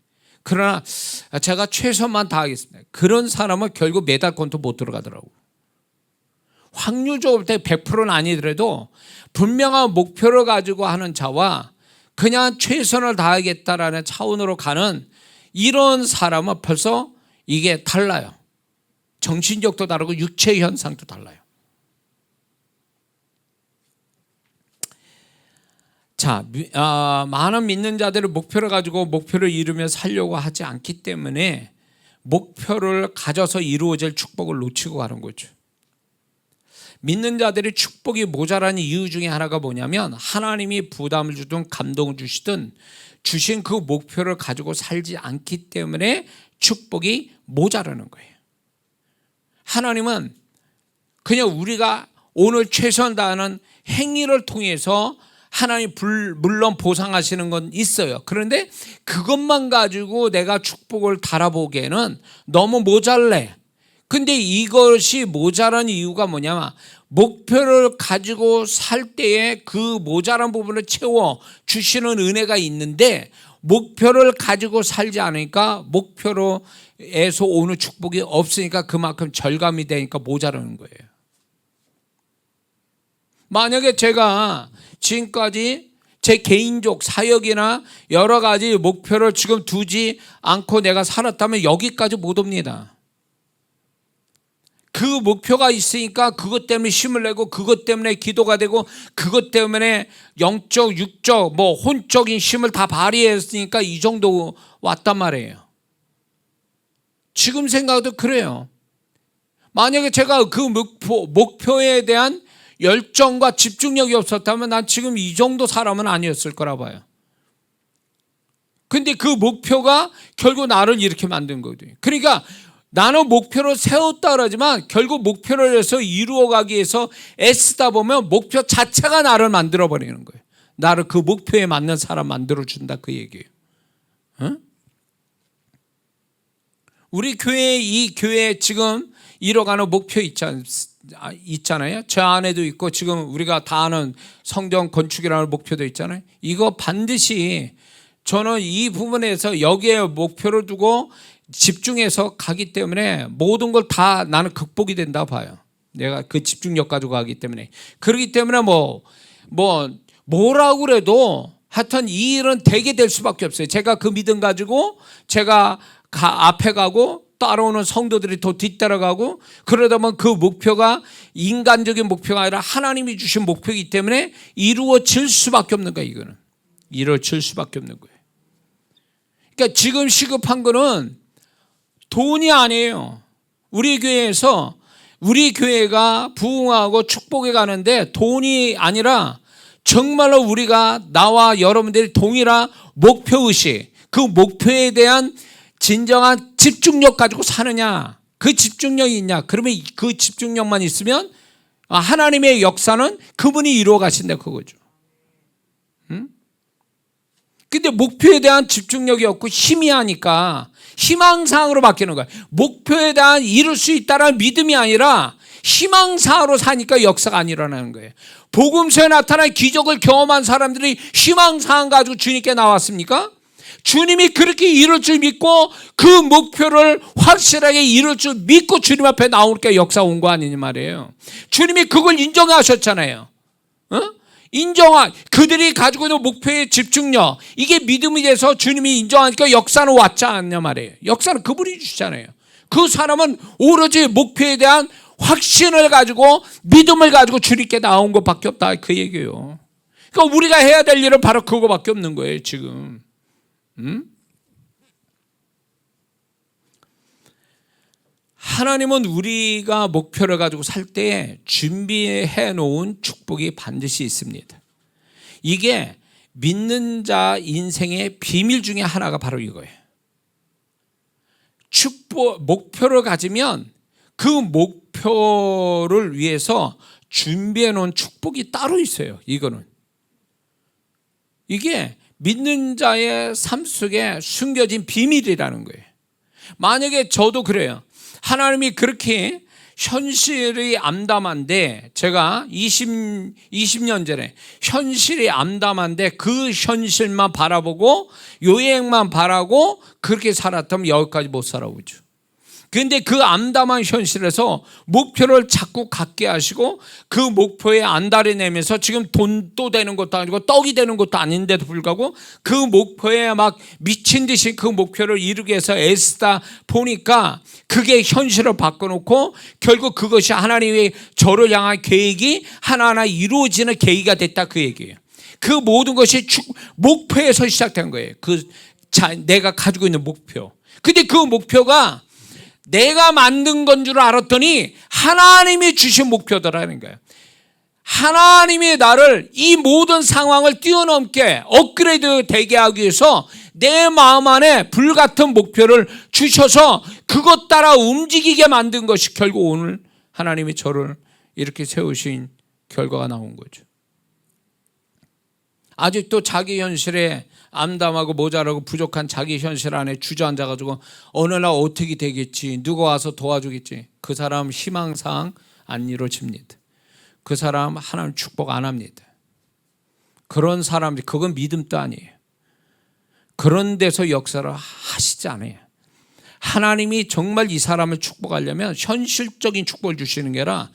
그러나 제가 최선만 다하겠습니다. 그런 사람은 결국 메달권도 못 들어가더라고요. 확률적으로 100%는 아니더라도 분명한 목표를 가지고 하는 자와 그냥 최선을 다하겠다라는 차원으로 가는 이런 사람은 벌써 이게 달라요. 정신력도 다르고 육체 현상도 달라요. 자, 많은 믿는 자들을 목표를 가지고 목표를 이루며 살려고 하지 않기 때문에 목표를 가져서 이루어질 축복을 놓치고 가는 거죠. 믿는 자들이 축복이 모자라는 이유 중에 하나가 뭐냐면 하나님이 부담을 주든 감동을 주시든 주신 그 목표를 가지고 살지 않기 때문에 축복이 모자라는 거예요. 하나님은 그냥 우리가 오늘 최선 다하는 행위를 통해서 하나님 물론 보상하시는 건 있어요. 그런데 그것만 가지고 내가 축복을 달아보기에는 너무 모자래. 근데 이것이 모자란 이유가 뭐냐면 목표를 가지고 살 때에 그 모자란 부분을 채워 주시는 은혜가 있는데 목표를 가지고 살지 않으니까 목표로에서 오는 축복이 없으니까 그만큼 절감이 되니까 모자라는 거예요. 만약에 제가 지금까지 제 개인적 사역이나 여러 가지 목표를 지금 두지 않고 내가 살았다면 여기까지 못 옵니다. 그 목표가 있으니까 그것 때문에 힘을 내고 그것 때문에 기도가 되고 그것 때문에 영적, 육적, 혼적인 힘을 다 발휘했으니까 이 정도 왔단 말이에요. 지금 생각도 그래요. 만약에 제가 그 목표에 대한 열정과 집중력이 없었다면 난 지금 이 정도 사람은 아니었을 거라 봐요. 근데 그 목표가 결국 나를 이렇게 만든 거거든요. 그러니까 나는 목표를 세웠다 그러지만 결국 목표를 해서 이루어가기 위해서 애쓰다 보면 목표 자체가 나를 만들어버리는 거예요. 나를 그 목표에 맞는 사람 만들어준다 그 얘기예요. 응? 우리 교회, 이 교회 지금 이뤄가는 목표 있잖아요. 저 안에도 있고 지금 우리가 다 아는 성전 건축이라는 목표도 있잖아요. 이거 반드시 저는 이 부분에서 여기에 목표를 두고 집중해서 가기 때문에 모든 걸 다 나는 극복이 된다 봐요. 내가 그 집중력 가지고 가기 때문에. 그렇기 때문에 뭐라고 그래도 하여튼 이 일은 되게 될 수밖에 없어요. 제가 그 믿음 가지고 제가 앞에 가고 따라오는 성도들이 더 뒤따라가고 그러다 보면 그 목표가 인간적인 목표가 아니라 하나님이 주신 목표이기 때문에 이루어질 수밖에 없는 거예요. 이거는 이루어질 수밖에 없는 거예요. 그러니까 지금 시급한 거는 돈이 아니에요. 우리 교회에서 우리 교회가 부흥하고 축복해 가는데 돈이 아니라 정말로 우리가 나와 여러분들이 동일한 목표의식, 그 목표에 대한 진정한 집중력 가지고 사느냐, 그 집중력이 있냐, 그러면 그 집중력만 있으면 하나님의 역사는 그분이 이루어 가신다 그거죠. 근데 목표에 대한 집중력이 없고 희미하니까 희망사항으로 바뀌는 거예요. 목표에 대한 이룰 수 있다는 믿음이 아니라 희망사항으로 사니까 역사가 안 일어나는 거예요. 복음서에 나타난 기적을 경험한 사람들이 희망사항 가지고 주님께 나왔습니까? 주님이 그렇게 이룰 줄 믿고 그 목표를 확실하게 이룰 줄 믿고 주님 앞에 나오니까 역사 온 거 아니냐 말이에요. 주님이 그걸 인정하셨잖아요. 그들이 가지고 있는 목표의 집중력, 이게 믿음이 돼서 주님이 인정하니까 역사는 왔지 않냐 말이에요. 역사는 그분이 주시잖아요. 그 사람은 오로지 목표에 대한 확신을 가지고 믿음을 가지고 주님께 나온 것밖에 없다, 그 얘기예요. 그러니까 우리가 해야 될 일은 바로 그거밖에 없는 거예요 지금. 하나님은 우리가 목표를 가지고 살 때 준비해 놓은 축복이 반드시 있습니다. 이게 믿는 자 인생의 비밀 중에 하나가 바로 이거예요. 목표를 가지면 그 목표를 위해서 준비해 놓은 축복이 따로 있어요. 이게 믿는 자의 삶 속에 숨겨진 비밀이라는 거예요. 만약에 저도 그래요. 하나님이 그렇게 현실이 암담한데, 제가 20년 전에 현실이 암담한데 그 현실만 바라보고 요행만 바라고 그렇게 살았다면 여기까지 못 살아오죠. 그런데 그 암담한 현실에서 목표를 자꾸 갖게 하시고 그 목표에 안달이 내면서 지금 돈도 되는 것도 아니고 떡이 되는 것도 아닌데도 불구하고 그 목표에 막 미친 듯이 그 목표를 이루기 위해서 애쓰다 보니까 그게 현실을 바꿔놓고 결국 그것이 하나님의 저를 향한 계획이 하나하나 이루어지는 계기가 됐다, 그 얘기예요. 그 모든 것이 목표에서 시작된 거예요. 내가 가지고 있는 목표. 근데 그 목표가 내가 만든 건 줄 알았더니 하나님이 주신 목표더라는 거예요. 하나님이 나를 이 모든 상황을 뛰어넘게 업그레이드 되게 하기 위해서 내 마음 안에 불같은 목표를 주셔서 그것 따라 움직이게 만든 것이 결국 오늘 하나님이 저를 이렇게 세우신 결과가 나온 거죠. 아직도 자기 현실에 암담하고 모자라고 부족한 자기 현실 안에 주저앉아가지고 어느 날 어떻게 되겠지, 누가 와서 도와주겠지, 그 사람 희망사항 안 이루어집니다. 그 사람 하나님 축복 안 합니다. 그런 사람들, 그건 믿음도 아니에요. 그런 데서 역사를 하시지 않아요. 하나님이 정말 이 사람을 축복하려면 현실적인 축복을 주시는 게 아니라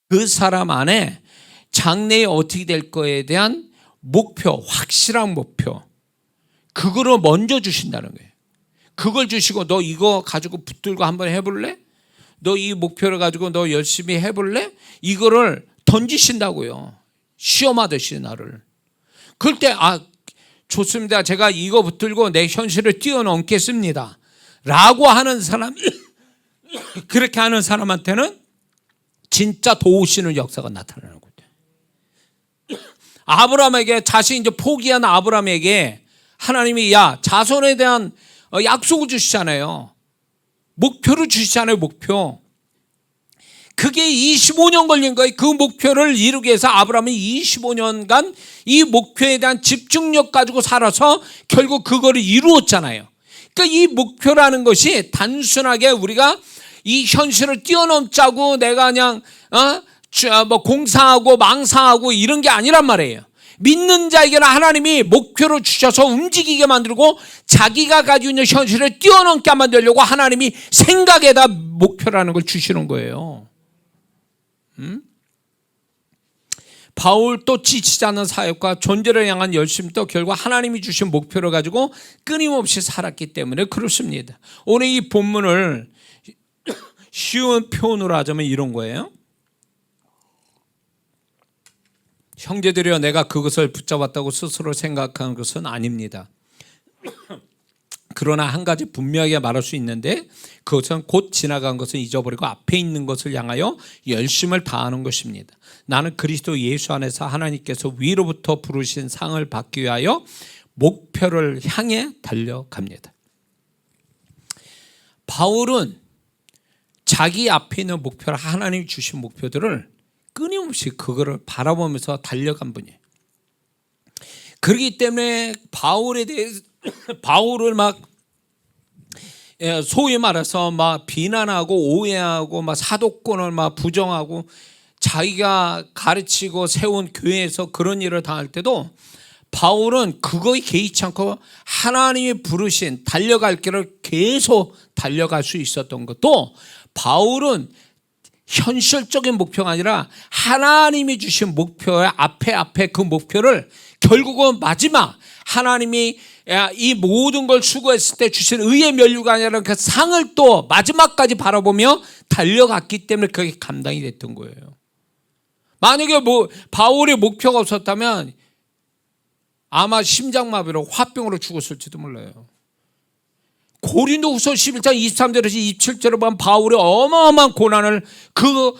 그 사람 안에 장래에 어떻게 될 거에 대한 목표, 확실한 목표, 그거를 먼저 주신다는 거예요. 그걸 주시고 너 이거 가지고 붙들고 한번 해볼래? 너 이 목표를 가지고 너 열심히 해볼래? 이거를 던지신다고요. 시험하듯이 나를. 그럴 때 좋습니다. 제가 이거 붙들고 내 현실을 뛰어넘겠습니다 라고 하는 사람, 그렇게 하는 사람한테는 진짜 도우시는 역사가 나타나는 거죠. 아브라함에게, 자신이 이제 포기한 아브라함에게 하나님이 자손에 대한 약속을 주시잖아요. 목표를 주시잖아요. 목표. 그게 25년 걸린 거예요. 그 목표를 이루기 위해서 아브라함이 25년간 이 목표에 대한 집중력 가지고 살아서 결국 그거를 이루었잖아요. 그러니까 이 목표라는 것이 단순하게 우리가 이 현실을 뛰어넘자고 내가 그냥 공상하고 망상하고 이런 게 아니란 말이에요. 믿는 자에게는 하나님이 목표를 주셔서 움직이게 만들고 자기가 가지고 있는 현실을 뛰어넘게 만들려고 하나님이 생각에다 목표라는 걸 주시는 거예요. 바울도 지치지 않는 사역과 존재를 향한 열심도 결국 하나님이 주신 목표를 가지고 끊임없이 살았기 때문에 그렇습니다. 오늘 이 본문을 쉬운 표현으로 하자면 이런 거예요. 형제들이여, 내가 그것을 붙잡았다고 스스로 생각하는 것은 아닙니다. 그러나 한 가지 분명하게 말할 수 있는데 그것은 곧 지나간 것을 잊어버리고 앞에 있는 것을 향하여 열심을 다하는 것입니다. 나는 그리스도 예수 안에서 하나님께서 위로부터 부르신 상을 받기 위하여 목표를 향해 달려갑니다. 바울은 자기 앞에 있는 목표를, 하나님이 주신 목표들을 끊임없이 그거를 바라보면서 달려간 분이에요. 그렇기 때문에 바울에 대해서 바울을 막 소위 말해서 막 비난하고 오해하고 막 사도권을 막 부정하고 자기가 가르치고 세운 교회에서 그런 일을 당할 때도 바울은 그거에 개의치 않고 하나님이 부르신 달려갈 길을 계속 달려갈 수 있었던 것도, 바울은 현실적인 목표가 아니라 하나님이 주신 목표의 앞에 그 목표를 결국은 마지막 하나님이 이 모든 걸 수고했을 때 주신 의의 면류가 아니라 그 상을 또 마지막까지 바라보며 달려갔기 때문에 그게 감당이 됐던 거예요. 만약에 바울의 목표가 없었다면 아마 심장마비로 화병으로 죽었을지도 몰라요. 고린도후서 11장 23절에서 27절에 보면 바울의 어마어마한 고난을 그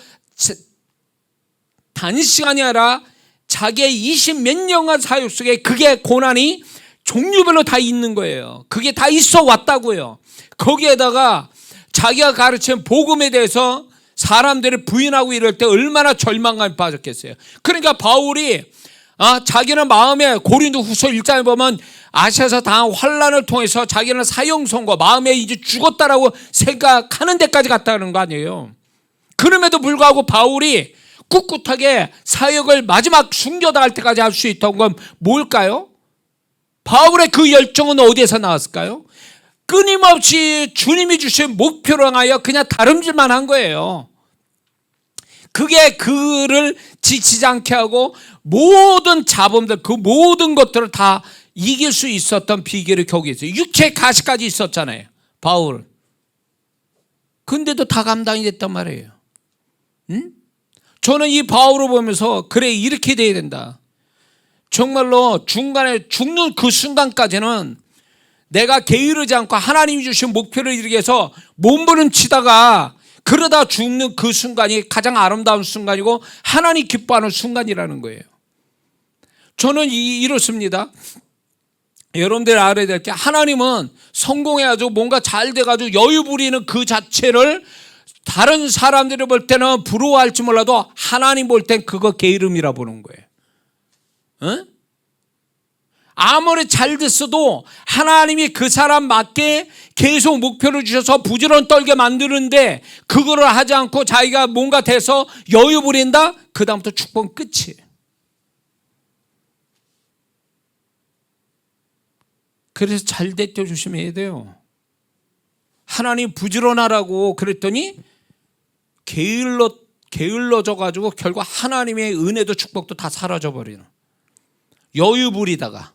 단시간이 아니라 자기의 20몇 년간 사역 속에 그게 고난이 종류별로 다 있는 거예요. 그게 다 있어 왔다고요. 거기에다가 자기가 가르친 복음에 대해서 사람들을 부인하고 이럴 때 얼마나 절망감에 빠졌겠어요. 그러니까 바울이 자기는 마음에, 고린도후서 1장에 보면 아시아에서 당한 환난을 통해서 자기는 사형 선고, 마음에 이제 죽었다라고 생각하는 데까지 갔다는 거 아니에요. 그럼에도 불구하고 바울이 꿋꿋하게 사역을 마지막 순교당할 때까지 할 수 있던 건 뭘까요? 바울의 그 열정은 어디에서 나왔을까요? 끊임없이 주님이 주신 목표를 향하여 그냥 다름질만 한 거예요. 그게 그를 지치지 않게 하고 모든 잡음들, 그 모든 것들을 다 이길 수 있었던 비결이 거기 있어요. 육체 가시까지 있었잖아요, 바울. 근데도 다 감당이 됐단 말이에요. 응? 저는 이 바울을 보면서 그래, 이렇게 돼야 된다. 정말로 중간에 죽는 그 순간까지는 내가 게으르지 않고 하나님이 주신 목표를 이루기 위해서 몸부림치다가 그러다 죽는 그 순간이 가장 아름다운 순간이고 하나님 기뻐하는 순간이라는 거예요. 저는 이렇습니다. 여러분들 알아야 될 게, 하나님은 성공해가지고 뭔가 잘 돼가지고 여유 부리는 그 자체를 다른 사람들이 볼 때는 부러워할지 몰라도 하나님 볼 땐 그거 게으름이라 보는 거예요. 응? 아무리 잘 됐어도 하나님이 그 사람 맞게 계속 목표를 주셔서 부지런 떨게 만드는데 그거를 하지 않고 자기가 뭔가 돼서 여유 부린다? 그 다음부터 축복은 끝이에요. 그래서 잘 됐죠, 조심해야 돼요. 하나님 부지런하라고 그랬더니 게을러져가지고 결국 하나님의 은혜도 축복도 다 사라져버리는, 여유 부리다가,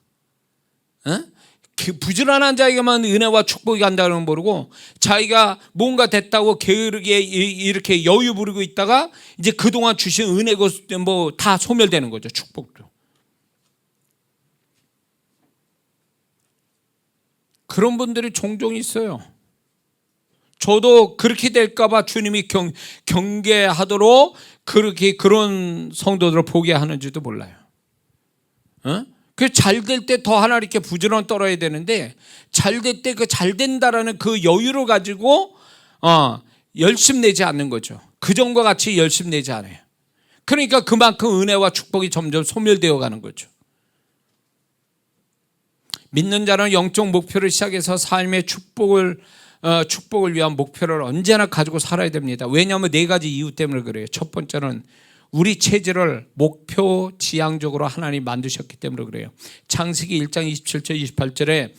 부지런한 자에게만 은혜와 축복이 간다는 건 모르고 자기가 뭔가 됐다고 게으르게 이렇게 여유 부리고 있다가 이제 그동안 주신 은혜고 뭐 다 소멸되는 거죠, 축복도. 그런 분들이 종종 있어요. 저도 그렇게 될까봐 주님이 경계하도록 그렇게 그런 성도들을 보게 하는지도 몰라요. 그 잘 될 때 더 하나 이렇게 부지런 떨어야 되는데, 잘 될 때 그 잘 된다라는 그 여유를 가지고 열심 내지 않는 거죠. 그전과 같이 열심 내지 않아요. 그러니까 그만큼 은혜와 축복이 점점 소멸되어 가는 거죠. 믿는 자는 영적 목표를 시작해서 삶의 축복을 위한 목표를 언제나 가지고 살아야 됩니다. 왜냐하면 4가지 이유 때문에 그래요. 첫 번째는 우리 체질을 목표 지향적으로 하나님 만드셨기 때문에 그래요. 창세기 1장 27절 28절에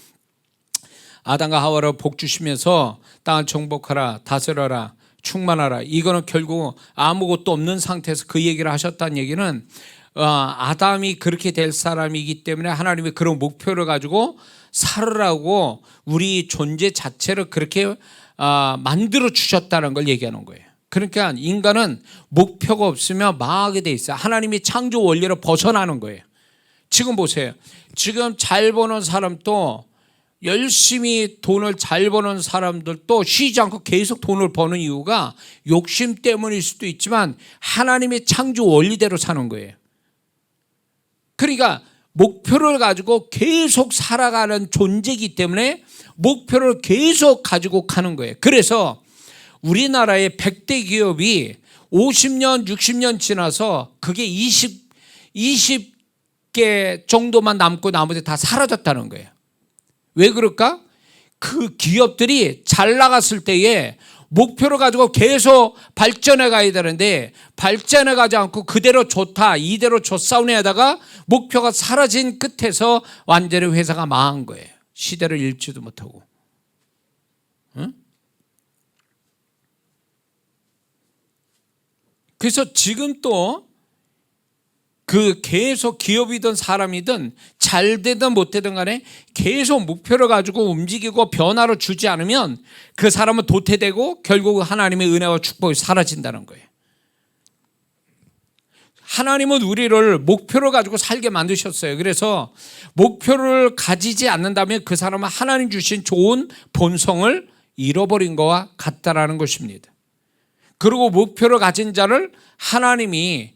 아담과 하와를 복 주시면서 땅을 정복하라, 다스려라, 충만하라. 이거는 결국 아무것도 없는 상태에서 그 얘기를 하셨다는 얘기는 아담이 그렇게 될 사람이기 때문에 하나님이 그런 목표를 가지고 살으라고 우리 존재 자체를 그렇게 만들어 주셨다는 걸 얘기하는 거예요. 그러니까 인간은 목표가 없으면 망하게 돼 있어요. 하나님이 창조 원리를 벗어나는 거예요. 지금 보세요. 지금 잘 버는 사람도, 열심히 돈을 잘 버는 사람들도 쉬지 않고 계속 돈을 버는 이유가 욕심 때문일 수도 있지만 하나님의 창조 원리대로 사는 거예요. 그러니까 목표를 가지고 계속 살아가는 존재이기 때문에 목표를 계속 가지고 가는 거예요. 그래서 우리나라의 100대 기업이 50년, 60년 지나서 그게 20개 정도만 남고 나머지 다 사라졌다는 거예요. 왜 그럴까? 그 기업들이 잘 나갔을 때에 목표를 가지고 계속 발전해 가야 되는데 발전해 가지 않고 그대로 좋다 이대로 좋사운에 하다가 목표가 사라진 끝에서 완전히 회사가 망한 거예요. 시대를 읽지도 못하고. 응? 그래서 지금 또 그 계속 기업이든 사람이든 잘 되든 못 되든 간에 계속 목표를 가지고 움직이고 변화를 주지 않으면 그 사람은 도태되고 결국 하나님의 은혜와 축복이 사라진다는 거예요. 하나님은 우리를 목표를 가지고 살게 만드셨어요. 그래서 목표를 가지지 않는다면 그 사람은 하나님 주신 좋은 본성을 잃어버린 것과 같다라는 것입니다. 그리고 목표를 가진 자를 하나님이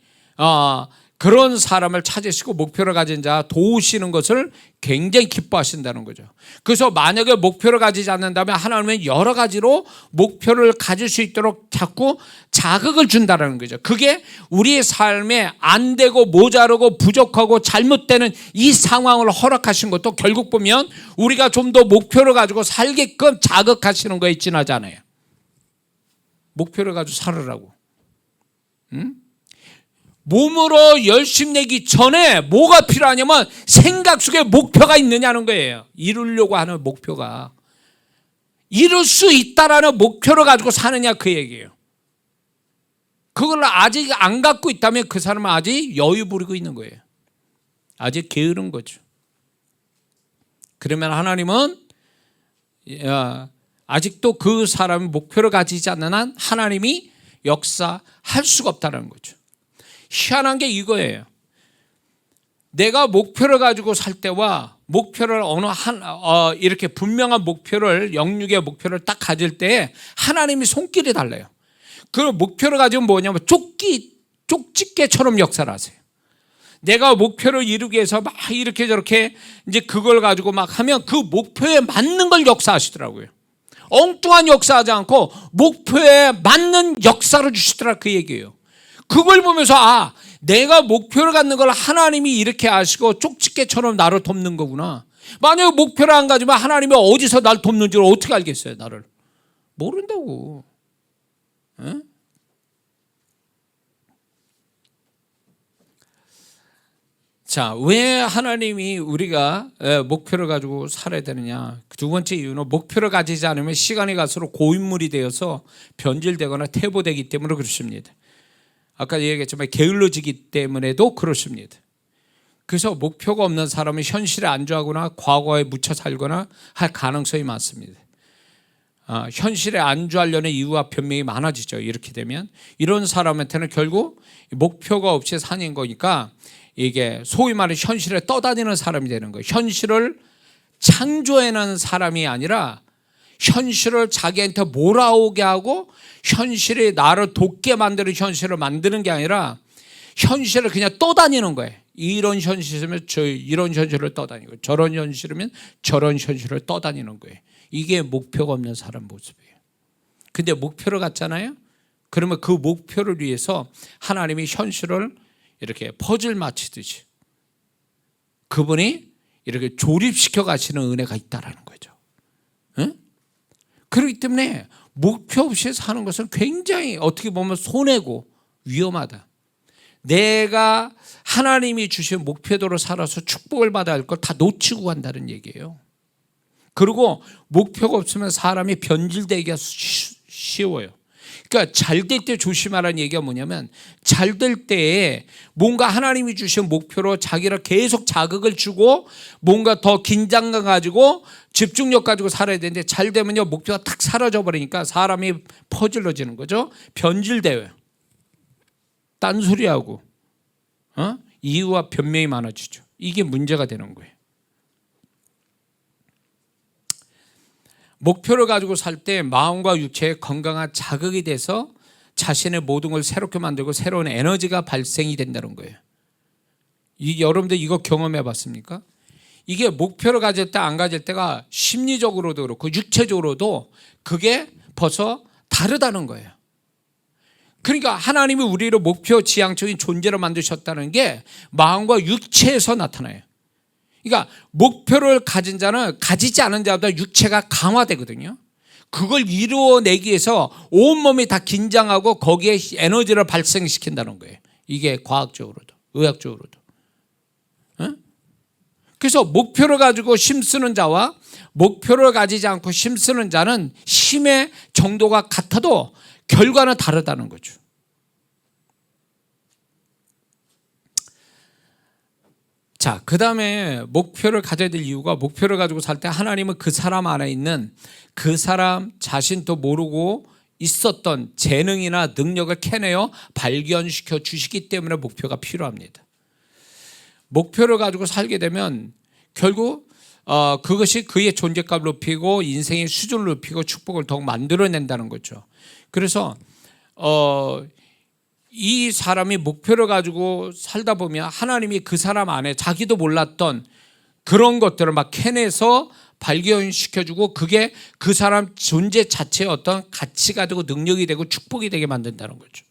그런 사람을 찾으시고 목표를 가진 자 도우시는 것을 굉장히 기뻐하신다는 거죠. 그래서 만약에 목표를 가지지 않는다면 하나님은 여러 가지로 목표를 가질 수 있도록 자꾸 자극을 준다는 거죠. 그게 우리의 삶에 안 되고 모자르고 부족하고 잘못되는 이 상황을 허락하신 것도 결국 보면 우리가 좀 더 목표를 가지고 살게끔 자극하시는 거에 지나잖아요. 목표를 가지고 살으라고. 응? 몸으로 열심 내기 전에 뭐가 필요하냐면 생각 속에 목표가 있느냐는 거예요. 이루려고 하는 목표가. 이룰 수 있다라는 목표를 가지고 사느냐 그 얘기예요. 그걸 아직 안 갖고 있다면 그 사람은 아직 여유 부리고 있는 거예요. 아직 게으른 거죠. 그러면 하나님은 아직도 그 사람이 목표를 가지지 않는 한 하나님이 역사할 수가 없다는 거죠. 희한한 게 이거예요. 내가 목표를 가지고 살 때와 목표를 이렇게 분명한 목표를 영육의 목표를 딱 가질 때 하나님이 손길이 달라요. 그 목표를 가지고 뭐냐면 쪽집게처럼 역사를 하세요. 내가 목표를 이루기 위해서 막 이렇게 저렇게 이제 그걸 가지고 막 하면 그 목표에 맞는 걸 역사하시더라고요. 엉뚱한 역사하지 않고 목표에 맞는 역사를 주시더라 그 얘기예요. 그걸 보면서 내가 목표를 갖는 걸 하나님이 이렇게 아시고 쪽집게처럼 나를 돕는 거구나. 만약에 목표를 안 가지면 하나님이 어디서 날 돕는지를 어떻게 알겠어요? 나를 모른다고. 에? 자, 왜 하나님이 우리가 목표를 가지고 살아야 되느냐? 두 번째 이유는 목표를 가지지 않으면 시간이 갈수록 고인물이 되어서 변질되거나 퇴보되기 때문에 그렇습니다. 아까 얘기했지만 게을러지기 때문에도 그렇습니다. 그래서 목표가 없는 사람은 현실에 안주하거나 과거에 묻혀 살거나 할 가능성이 많습니다. 현실에 안주하려는 이유와 변명이 많아지죠. 이렇게 되면 이런 사람한테는 결국 목표가 없이 사는 거니까 이게 소위 말해 현실에 떠다니는 사람이 되는 거예요. 현실을 창조해내는 사람이 아니라 현실을 자기한테 몰아오게 하고 현실이 나를 돕게 만드는 현실을 만드는 게 아니라 현실을 그냥 떠다니는 거예요. 이런 현실이면 이런 현실을 떠다니고 저런 현실이면 저런 현실을 떠다니는 거예요. 이게 목표가 없는 사람 모습이에요. 근데 목표를 갖잖아요. 그러면 그 목표를 위해서 하나님이 현실을 이렇게 퍼즐 맞히듯이 그분이 이렇게 조립시켜 가시는 은혜가 있다라는 거죠. 응? 그렇기 때문에 목표 없이 사는 것은 굉장히 어떻게 보면 손해고 위험하다. 내가 하나님이 주신 목표대로 살아서 축복을 받아야 할 걸 다 놓치고 간다는 얘기예요. 그리고 목표가 없으면 사람이 변질되기가 쉬워요. 그러니까 잘 될 때 조심하라는 얘기가 뭐냐면 잘 될 때에 뭔가 하나님이 주신 목표로 자기를 계속 자극을 주고 뭔가 더 긴장감 가지고 집중력 가지고 살아야 되는데 잘 되면요 목표가 탁 사라져 버리니까 사람이 퍼질러지는 거죠. 변질돼요. 딴소리하고 이유와 변명이 많아지죠. 이게 문제가 되는 거예요. 목표를 가지고 살 때 마음과 육체에 건강한 자극이 돼서 자신의 모든 걸 새롭게 만들고 새로운 에너지가 발생이 된다는 거예요. 여러분들 이거 경험해 봤습니까? 이게 목표를 가질 때 안 가질 때가 심리적으로도 그렇고 육체적으로도 그게 벌써 다르다는 거예요. 그러니까 하나님이 우리를 목표 지향적인 존재로 만드셨다는 게 마음과 육체에서 나타나요. 그러니까 목표를 가진 자는 가지지 않은 자보다 육체가 강화되거든요. 그걸 이루어내기 위해서 온몸이 다 긴장하고 거기에 에너지를 발생시킨다는 거예요. 이게 과학적으로도 의학적으로도. 그래서 목표를 가지고 힘쓰는 자와 목표를 가지지 않고 힘쓰는 자는 힘의 정도가 같아도 결과는 다르다는 거죠. 자, 그 다음에 목표를 가져야 될 이유가, 목표를 가지고 살 때 하나님은 그 사람 안에 있는 그 사람 자신도 모르고 있었던 재능이나 능력을 캐내어 발견시켜 주시기 때문에 목표가 필요합니다. 목표를 가지고 살게 되면 결국 그것이 그의 존재감을 높이고 인생의 수준을 높이고 축복을 더욱 만들어낸다는 거죠. 그래서 이 사람이 목표를 가지고 살다 보면 하나님이 그 사람 안에 자기도 몰랐던 그런 것들을 막 캐내서 발견시켜주고 그게 그 사람 존재 자체의 어떤 가치가 되고 능력이 되고 축복이 되게 만든다는 거죠.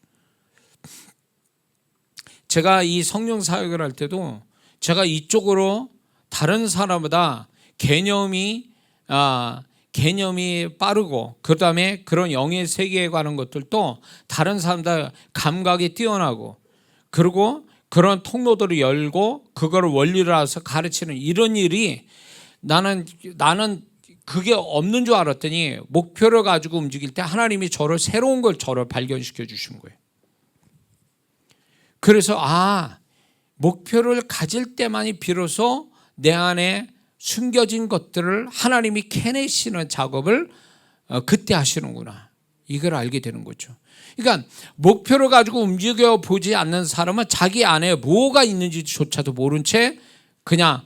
제가 이 성령 사역을 할 때도 제가 이쪽으로 다른 사람보다 개념이 빠르고 그다음에 그런 영의 세계에 관한 것들도 다른 사람들 감각이 뛰어나고 그리고 그런 통로들을 열고 그거를 원리를 알아서 가르치는 이런 일이 나는 그게 없는 줄 알았더니 목표를 가지고 움직일 때 하나님이 새로운 걸 발견시켜 주신 거예요. 그래서 목표를 가질 때만이 비로소 내 안에 숨겨진 것들을 하나님이 캐내시는 작업을 그때 하시는구나, 이걸 알게 되는 거죠. 그러니까 목표를 가지고 움직여 보지 않는 사람은 자기 안에 뭐가 있는지조차도 모른 채 그냥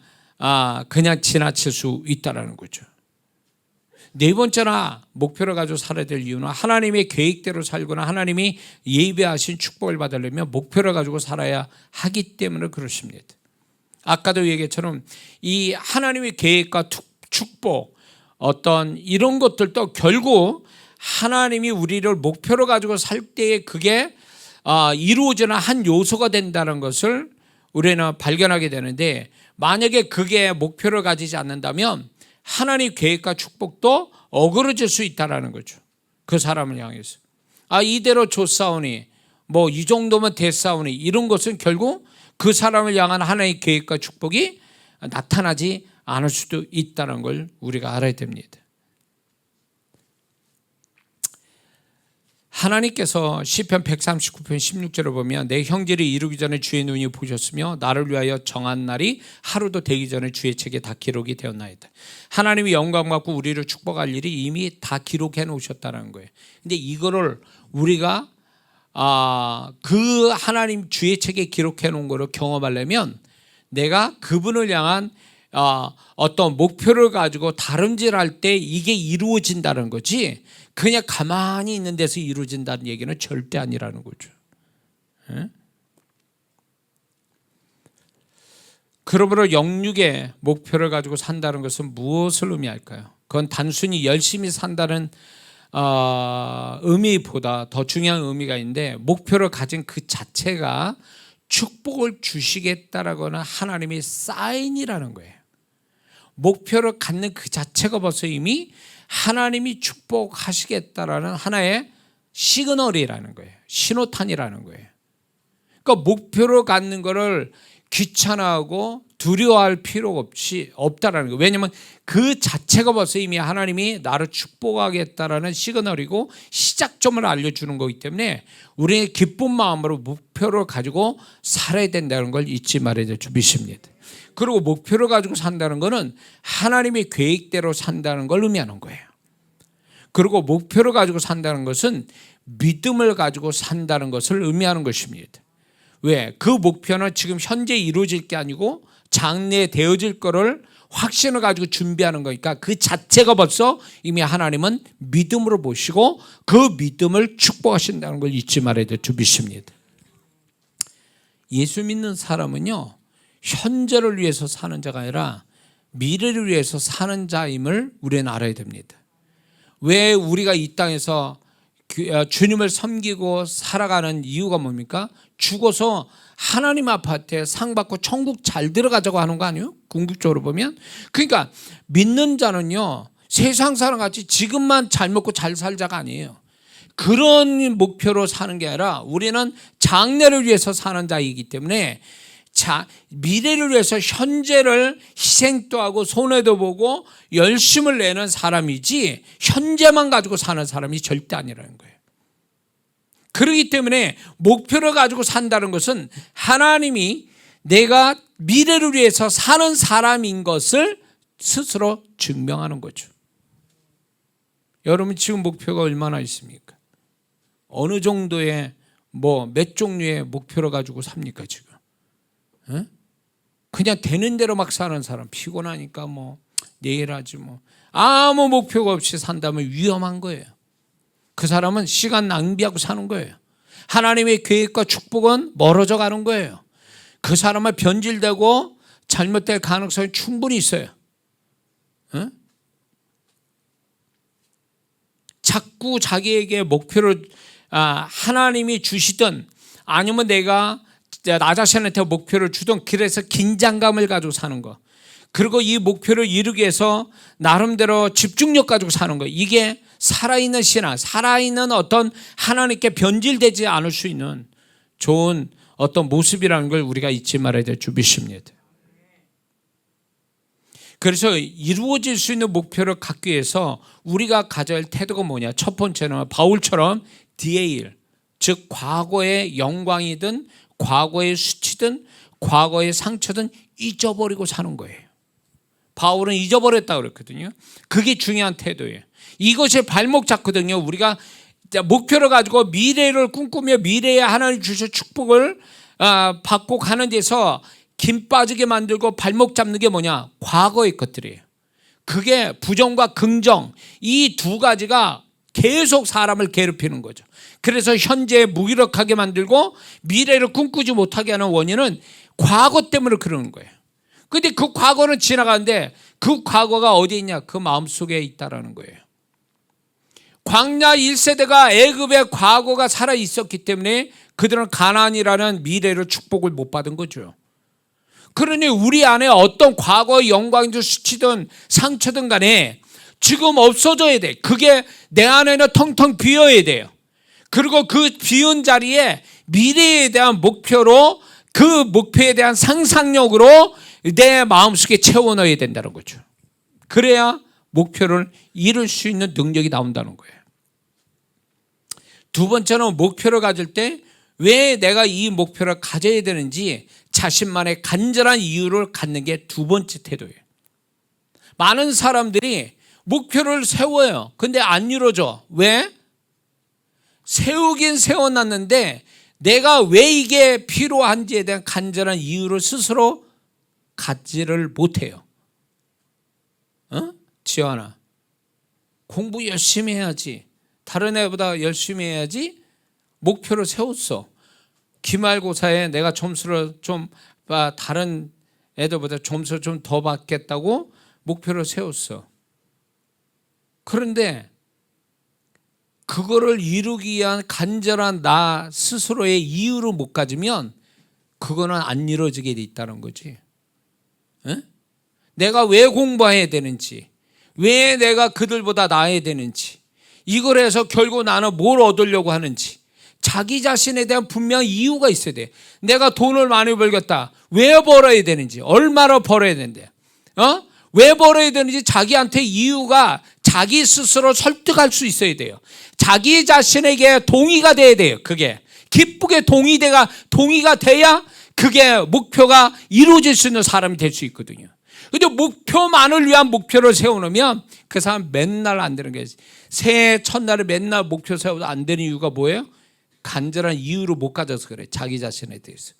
지나칠 수 있다는 거죠. 네 번째나 목표를 가지고 살아야 될 이유는 하나님의 계획대로 살거나 하나님이 예비하신 축복을 받으려면 목표를 가지고 살아야 하기 때문에 그렇습니다. 아까도 얘기했처럼 이 하나님의 계획과 축복 어떤 이런 것들도 결국 하나님이 우리를 목표로 가지고 살 때에 그게 이루어지는 한 요소가 된다는 것을 우리는 발견하게 되는데, 만약에 그게 목표를 가지지 않는다면 하나님 계획과 축복도 어그러질 수 있다는 거죠. 그 사람을 향해서 이대로 줬사오니 이 정도면 됐사오니 이런 것은 결국 그 사람을 향한 하나님의 계획과 축복이 나타나지 않을 수도 있다는 걸 우리가 알아야 됩니다. 하나님께서 시편 139편 16절을 보면 내 형제를 이루기 전에 주의 눈이 보셨으며 나를 위하여 정한 날이 하루도 되기 전에 주의 책에 다 기록이 되었나이다. 하나님이 영광 받고 우리를 축복할 일이 이미 다 기록해 놓으셨다는 거예요. 근데 이거를 우리가 그 하나님 주의 책에 기록해 놓은 거를 경험하려면 내가 그분을 향한 어떤 목표를 가지고 다름질할 때 이게 이루어진다는 거지, 그냥 가만히 있는 데서 이루어진다는 얘기는 절대 아니라는 거죠. 그러므로 영육의 목표를 가지고 산다는 것은 무엇을 의미할까요? 그건 단순히 열심히 산다는 의미보다 더 중요한 의미가 있는데, 목표를 가진 그 자체가 축복을 주시겠다라거나 하나님의 사인이라는 거예요. 목표를 갖는 그 자체가 벌써 이미 하나님이 축복하시겠다라는 하나의 시그널이라는 거예요. 신호탄이라는 거예요. 그러니까 목표를 갖는 거를 귀찮아하고 두려워할 필요가 없다라는 거예요. 왜냐하면 그 자체가 벌써 이미 하나님이 나를 축복하겠다라는 시그널이고 시작점을 알려주는 거기 때문에 우리의 기쁜 마음으로 목표를 가지고 살아야 된다는 걸 잊지 말아야 될 줄 믿습니다. 그리고 목표를 가지고 산다는 것은 하나님의 계획대로 산다는 걸 의미하는 거예요. 그리고 목표를 가지고 산다는 것은 믿음을 가지고 산다는 것을 의미하는 것입니다. 왜? 그 목표는 지금 현재 이루어질 게 아니고 장래에 되어질 거를 확신을 가지고 준비하는 거니까 그 자체가 벌써 이미 하나님은 믿음으로 보시고 그 믿음을 축복하신다는 걸 잊지 말아야 될 줄 믿습니다. 예수 믿는 사람은요, 현재를 위해서 사는 자가 아니라 미래를 위해서 사는 자임을 우리는 알아야 됩니다. 왜 우리가 이 땅에서 주님을 섬기고 살아가는 이유가 뭡니까? 죽어서 하나님 앞에 상 받고 천국 잘 들어가자고 하는 거 아니에요? 궁극적으로 보면. 그러니까 믿는 자는요, 세상 사람 같이 지금만 잘 먹고 잘 살자가 아니에요. 그런 목표로 사는 게 아니라 우리는 장래를 위해서 사는 자이기 때문에 미래를 위해서 현재를 희생도 하고 손해도 보고 열심을 내는 사람이지 현재만 가지고 사는 사람이 절대 아니라는 거예요. 그렇기 때문에 목표를 가지고 산다는 것은 하나님이 내가 미래를 위해서 사는 사람인 것을 스스로 증명하는 거죠. 여러분 지금 목표가 얼마나 있습니까? 어느 정도의 몇 종류의 목표를 가지고 삽니까 지금? 그냥 되는 대로 막 사는 사람, 피곤하니까 내일 하지 아무 목표가 없이 산다면 위험한 거예요. 그 사람은 시간 낭비하고 사는 거예요. 하나님의 계획과 축복은 멀어져 가는 거예요. 그 사람은 변질되고 잘못될 가능성이 충분히 있어요. 자꾸 자기에게 목표를 하나님이 주시든 아니면 내가 나 자신한테 목표를 주든 그래서 긴장감을 가지고 사는 거, 그리고 이 목표를 이루기 위해서 나름대로 집중력 가지고 사는 거, 이게 살아있는 신앙, 살아있는 어떤 하나님께 변질되지 않을 수 있는 좋은 어떤 모습이라는 걸 우리가 잊지 말아야 될 줄이십니다. 그래서 이루어질 수 있는 목표를 갖기 위해서 우리가 가져야 할 태도가 뭐냐? 첫 번째는 바울처럼 DAL, 즉 과거의 영광이든 과거의 수치든 과거의 상처든 잊어버리고 사는 거예요. 바울은 잊어버렸다고 그랬거든요. 그게 중요한 태도예요. 이것이 발목 잡거든요. 우리가 목표를 가지고 미래를 꿈꾸며 미래에 하나님 주실 축복을 받고 가는 데서 김 빠지게 만들고 발목 잡는 게 뭐냐? 과거의 것들이에요. 그게 부정과 긍정, 이 두 가지가 계속 사람을 괴롭히는 거죠. 그래서 현재에 무기력하게 만들고 미래를 꿈꾸지 못하게 하는 원인은 과거 때문에 그러는 거예요. 그런데 그 과거는 지나가는데 그 과거가 어디 있냐? 그 마음속에 있다라는 거예요. 광야 1세대가 애굽의 과거가 살아 있었기 때문에 그들은 가나안이라는 미래를 축복을 못 받은 거죠. 그러니 우리 안에 어떤 과거의 영광이든 수치든 상처든 간에 지금 없어져야 돼. 그게 내 안에는 텅텅 비어야 돼요. 그리고 그 비운 자리에 미래에 대한 목표로, 그 목표에 대한 상상력으로 내 마음속에 채워넣어야 된다는 거죠. 그래야 목표를 이룰 수 있는 능력이 나온다는 거예요. 두 번째는 목표를 가질 때 왜 내가 이 목표를 가져야 되는지 자신만의 간절한 이유를 갖는 게 두 번째 태도예요. 많은 사람들이 목표를 세워요. 근데 안 이루어져. 왜? 세우긴 세워놨는데 내가 왜 이게 필요한지에 대한 간절한 이유를 스스로 갖지를 못해요. 지연아, 공부 열심히 해야지. 다른 애보다 열심히 해야지. 목표를 세웠어. 기말고사에 내가 점수를 좀 다른 애들보다 점수를 좀 더 받겠다고 목표를 세웠어. 그런데 그거를 이루기 위한 간절한 나 스스로의 이유를 못 가지면 그거는 안 이루어지게 돼 있다는 거지. 내가 왜 공부해야 되는지, 왜 내가 그들보다 나아야 되는지, 이걸 해서 결국 나는 뭘 얻으려고 하는지 자기 자신에 대한 분명한 이유가 있어야 돼. 내가 돈을 많이 벌겠다. 왜 벌어야 되는지, 얼마나 벌어야 되는데, 왜 벌어야 되는지 자기한테 이유가 자기 스스로 설득할 수 있어야 돼요. 자기 자신에게 동의가 돼야 돼요. 그게 기쁘게 동의가 돼야 그게 목표가 이루어질 수 있는 사람이 될 수 있거든요. 근데 목표만을 위한 목표를 세워놓으면 그 사람 맨날 안 되는 거예요. 새해 첫날에 맨날 목표 세워도 안 되는 이유가 뭐예요? 간절한 이유를 못 가져서 그래. 자기 자신에 대해서.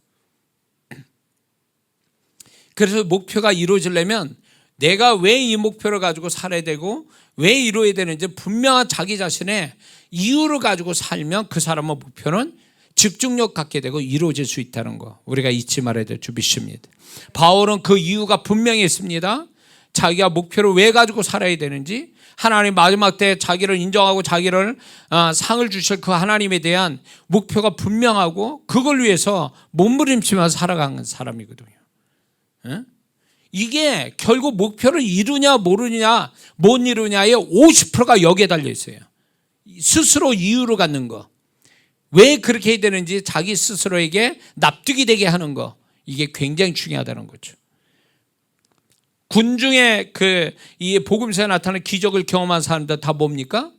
그래서 목표가 이루어지려면 내가 왜 이 목표를 가지고 살아야 되고 왜 이루어야 되는지 분명한 자기 자신의 이유를 가지고 살면 그 사람의 목표는 집중력 갖게 되고 이루어질 수 있다는 거 우리가 잊지 말아야 될 줄이십니다. 바울은 그 이유가 분명히 있습니다. 자기가 목표를 왜 가지고 살아야 되는지, 하나님 마지막 때 자기를 인정하고 자기를 상을 주실 그 하나님에 대한 목표가 분명하고 그걸 위해서 몸부림치면서 살아가는 사람이거든요. 이게 결국 목표를 이루냐 모르냐 못 이루냐의 50%가 여기에 달려 있어요. 스스로 이유를 갖는 거. 왜 그렇게 해야 되는지 자기 스스로에게 납득이 되게 하는 거. 이게 굉장히 중요하다는 거죠. 군중의 이 복음서에 나타나는 기적을 경험한 사람들 다 뭡니까?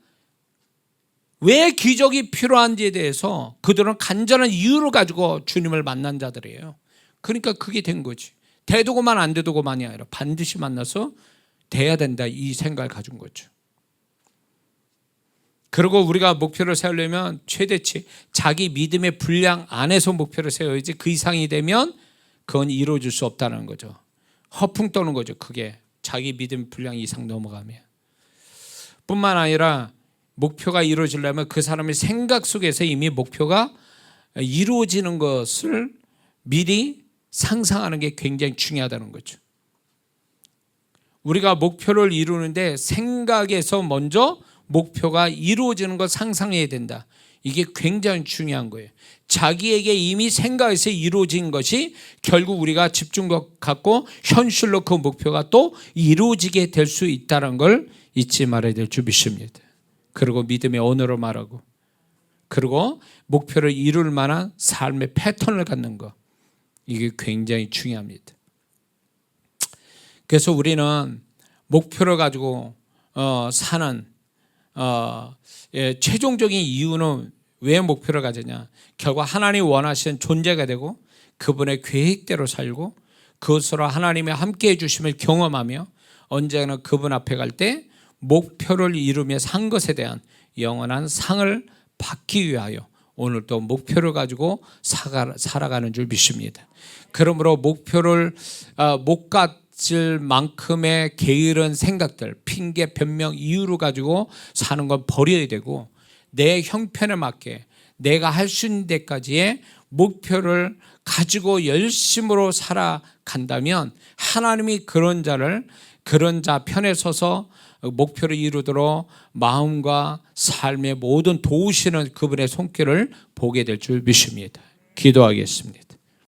왜 기적이 필요한지에 대해서 그들은 간절한 이유를 가지고 주님을 만난 자들이에요. 그러니까 그게 된 거지. 대도고만 안 되도고만이 아니라 반드시 만나서 돼야 된다, 이 생각을 가진 거죠. 그리고 우리가 목표를 세우려면 최대치 자기 믿음의 분량 안에서 목표를 세워야지 그 이상이 되면 그건 이루어질 수 없다는 거죠. 허풍 떠는 거죠. 그게 자기 믿음 분량 이상 넘어가면. 뿐만 아니라 목표가 이루어지려면 그 사람의 생각 속에서 이미 목표가 이루어지는 것을 미리 상상하는 게 굉장히 중요하다는 거죠. 우리가 목표를 이루는데 생각에서 먼저 목표가 이루어지는 걸 상상해야 된다. 이게 굉장히 중요한 거예요. 자기에게 이미 생각에서 이루어진 것이 결국 우리가 집중력 갖고 현실로 그 목표가 또 이루어지게 될 수 있다는 걸 잊지 말아야 될 줄 믿습니다. 그리고 믿음의 언어로 말하고, 그리고 목표를 이룰 만한 삶의 패턴을 갖는 것, 이게 굉장히 중요합니다. 그래서 우리는 목표를 가지고 사는 최종적인 이유는 왜 목표를 가지냐? 결국 하나님이 원하시는 존재가 되고 그분의 계획대로 살고 그것으로 하나님의 함께해 주심을 경험하며 언제나 그분 앞에 갈 때 목표를 이루며 산 것에 대한 영원한 상을 받기 위하여 오늘도 목표를 가지고 살아가는 줄 믿습니다. 그러므로 목표를 못 갖을 만큼의 게으른 생각들, 핑계, 변명, 이유를 가지고 사는 건 버려야 되고 내 형편에 맞게 내가 할 수 있는 데까지의 목표를 가지고 열심으로 살아간다면 하나님이 그런 자 편에 서서 목표를 이루도록 마음과 삶의 모든 도우시는 그분의 손길을 보게 될 줄 믿습니다. 기도하겠습니다.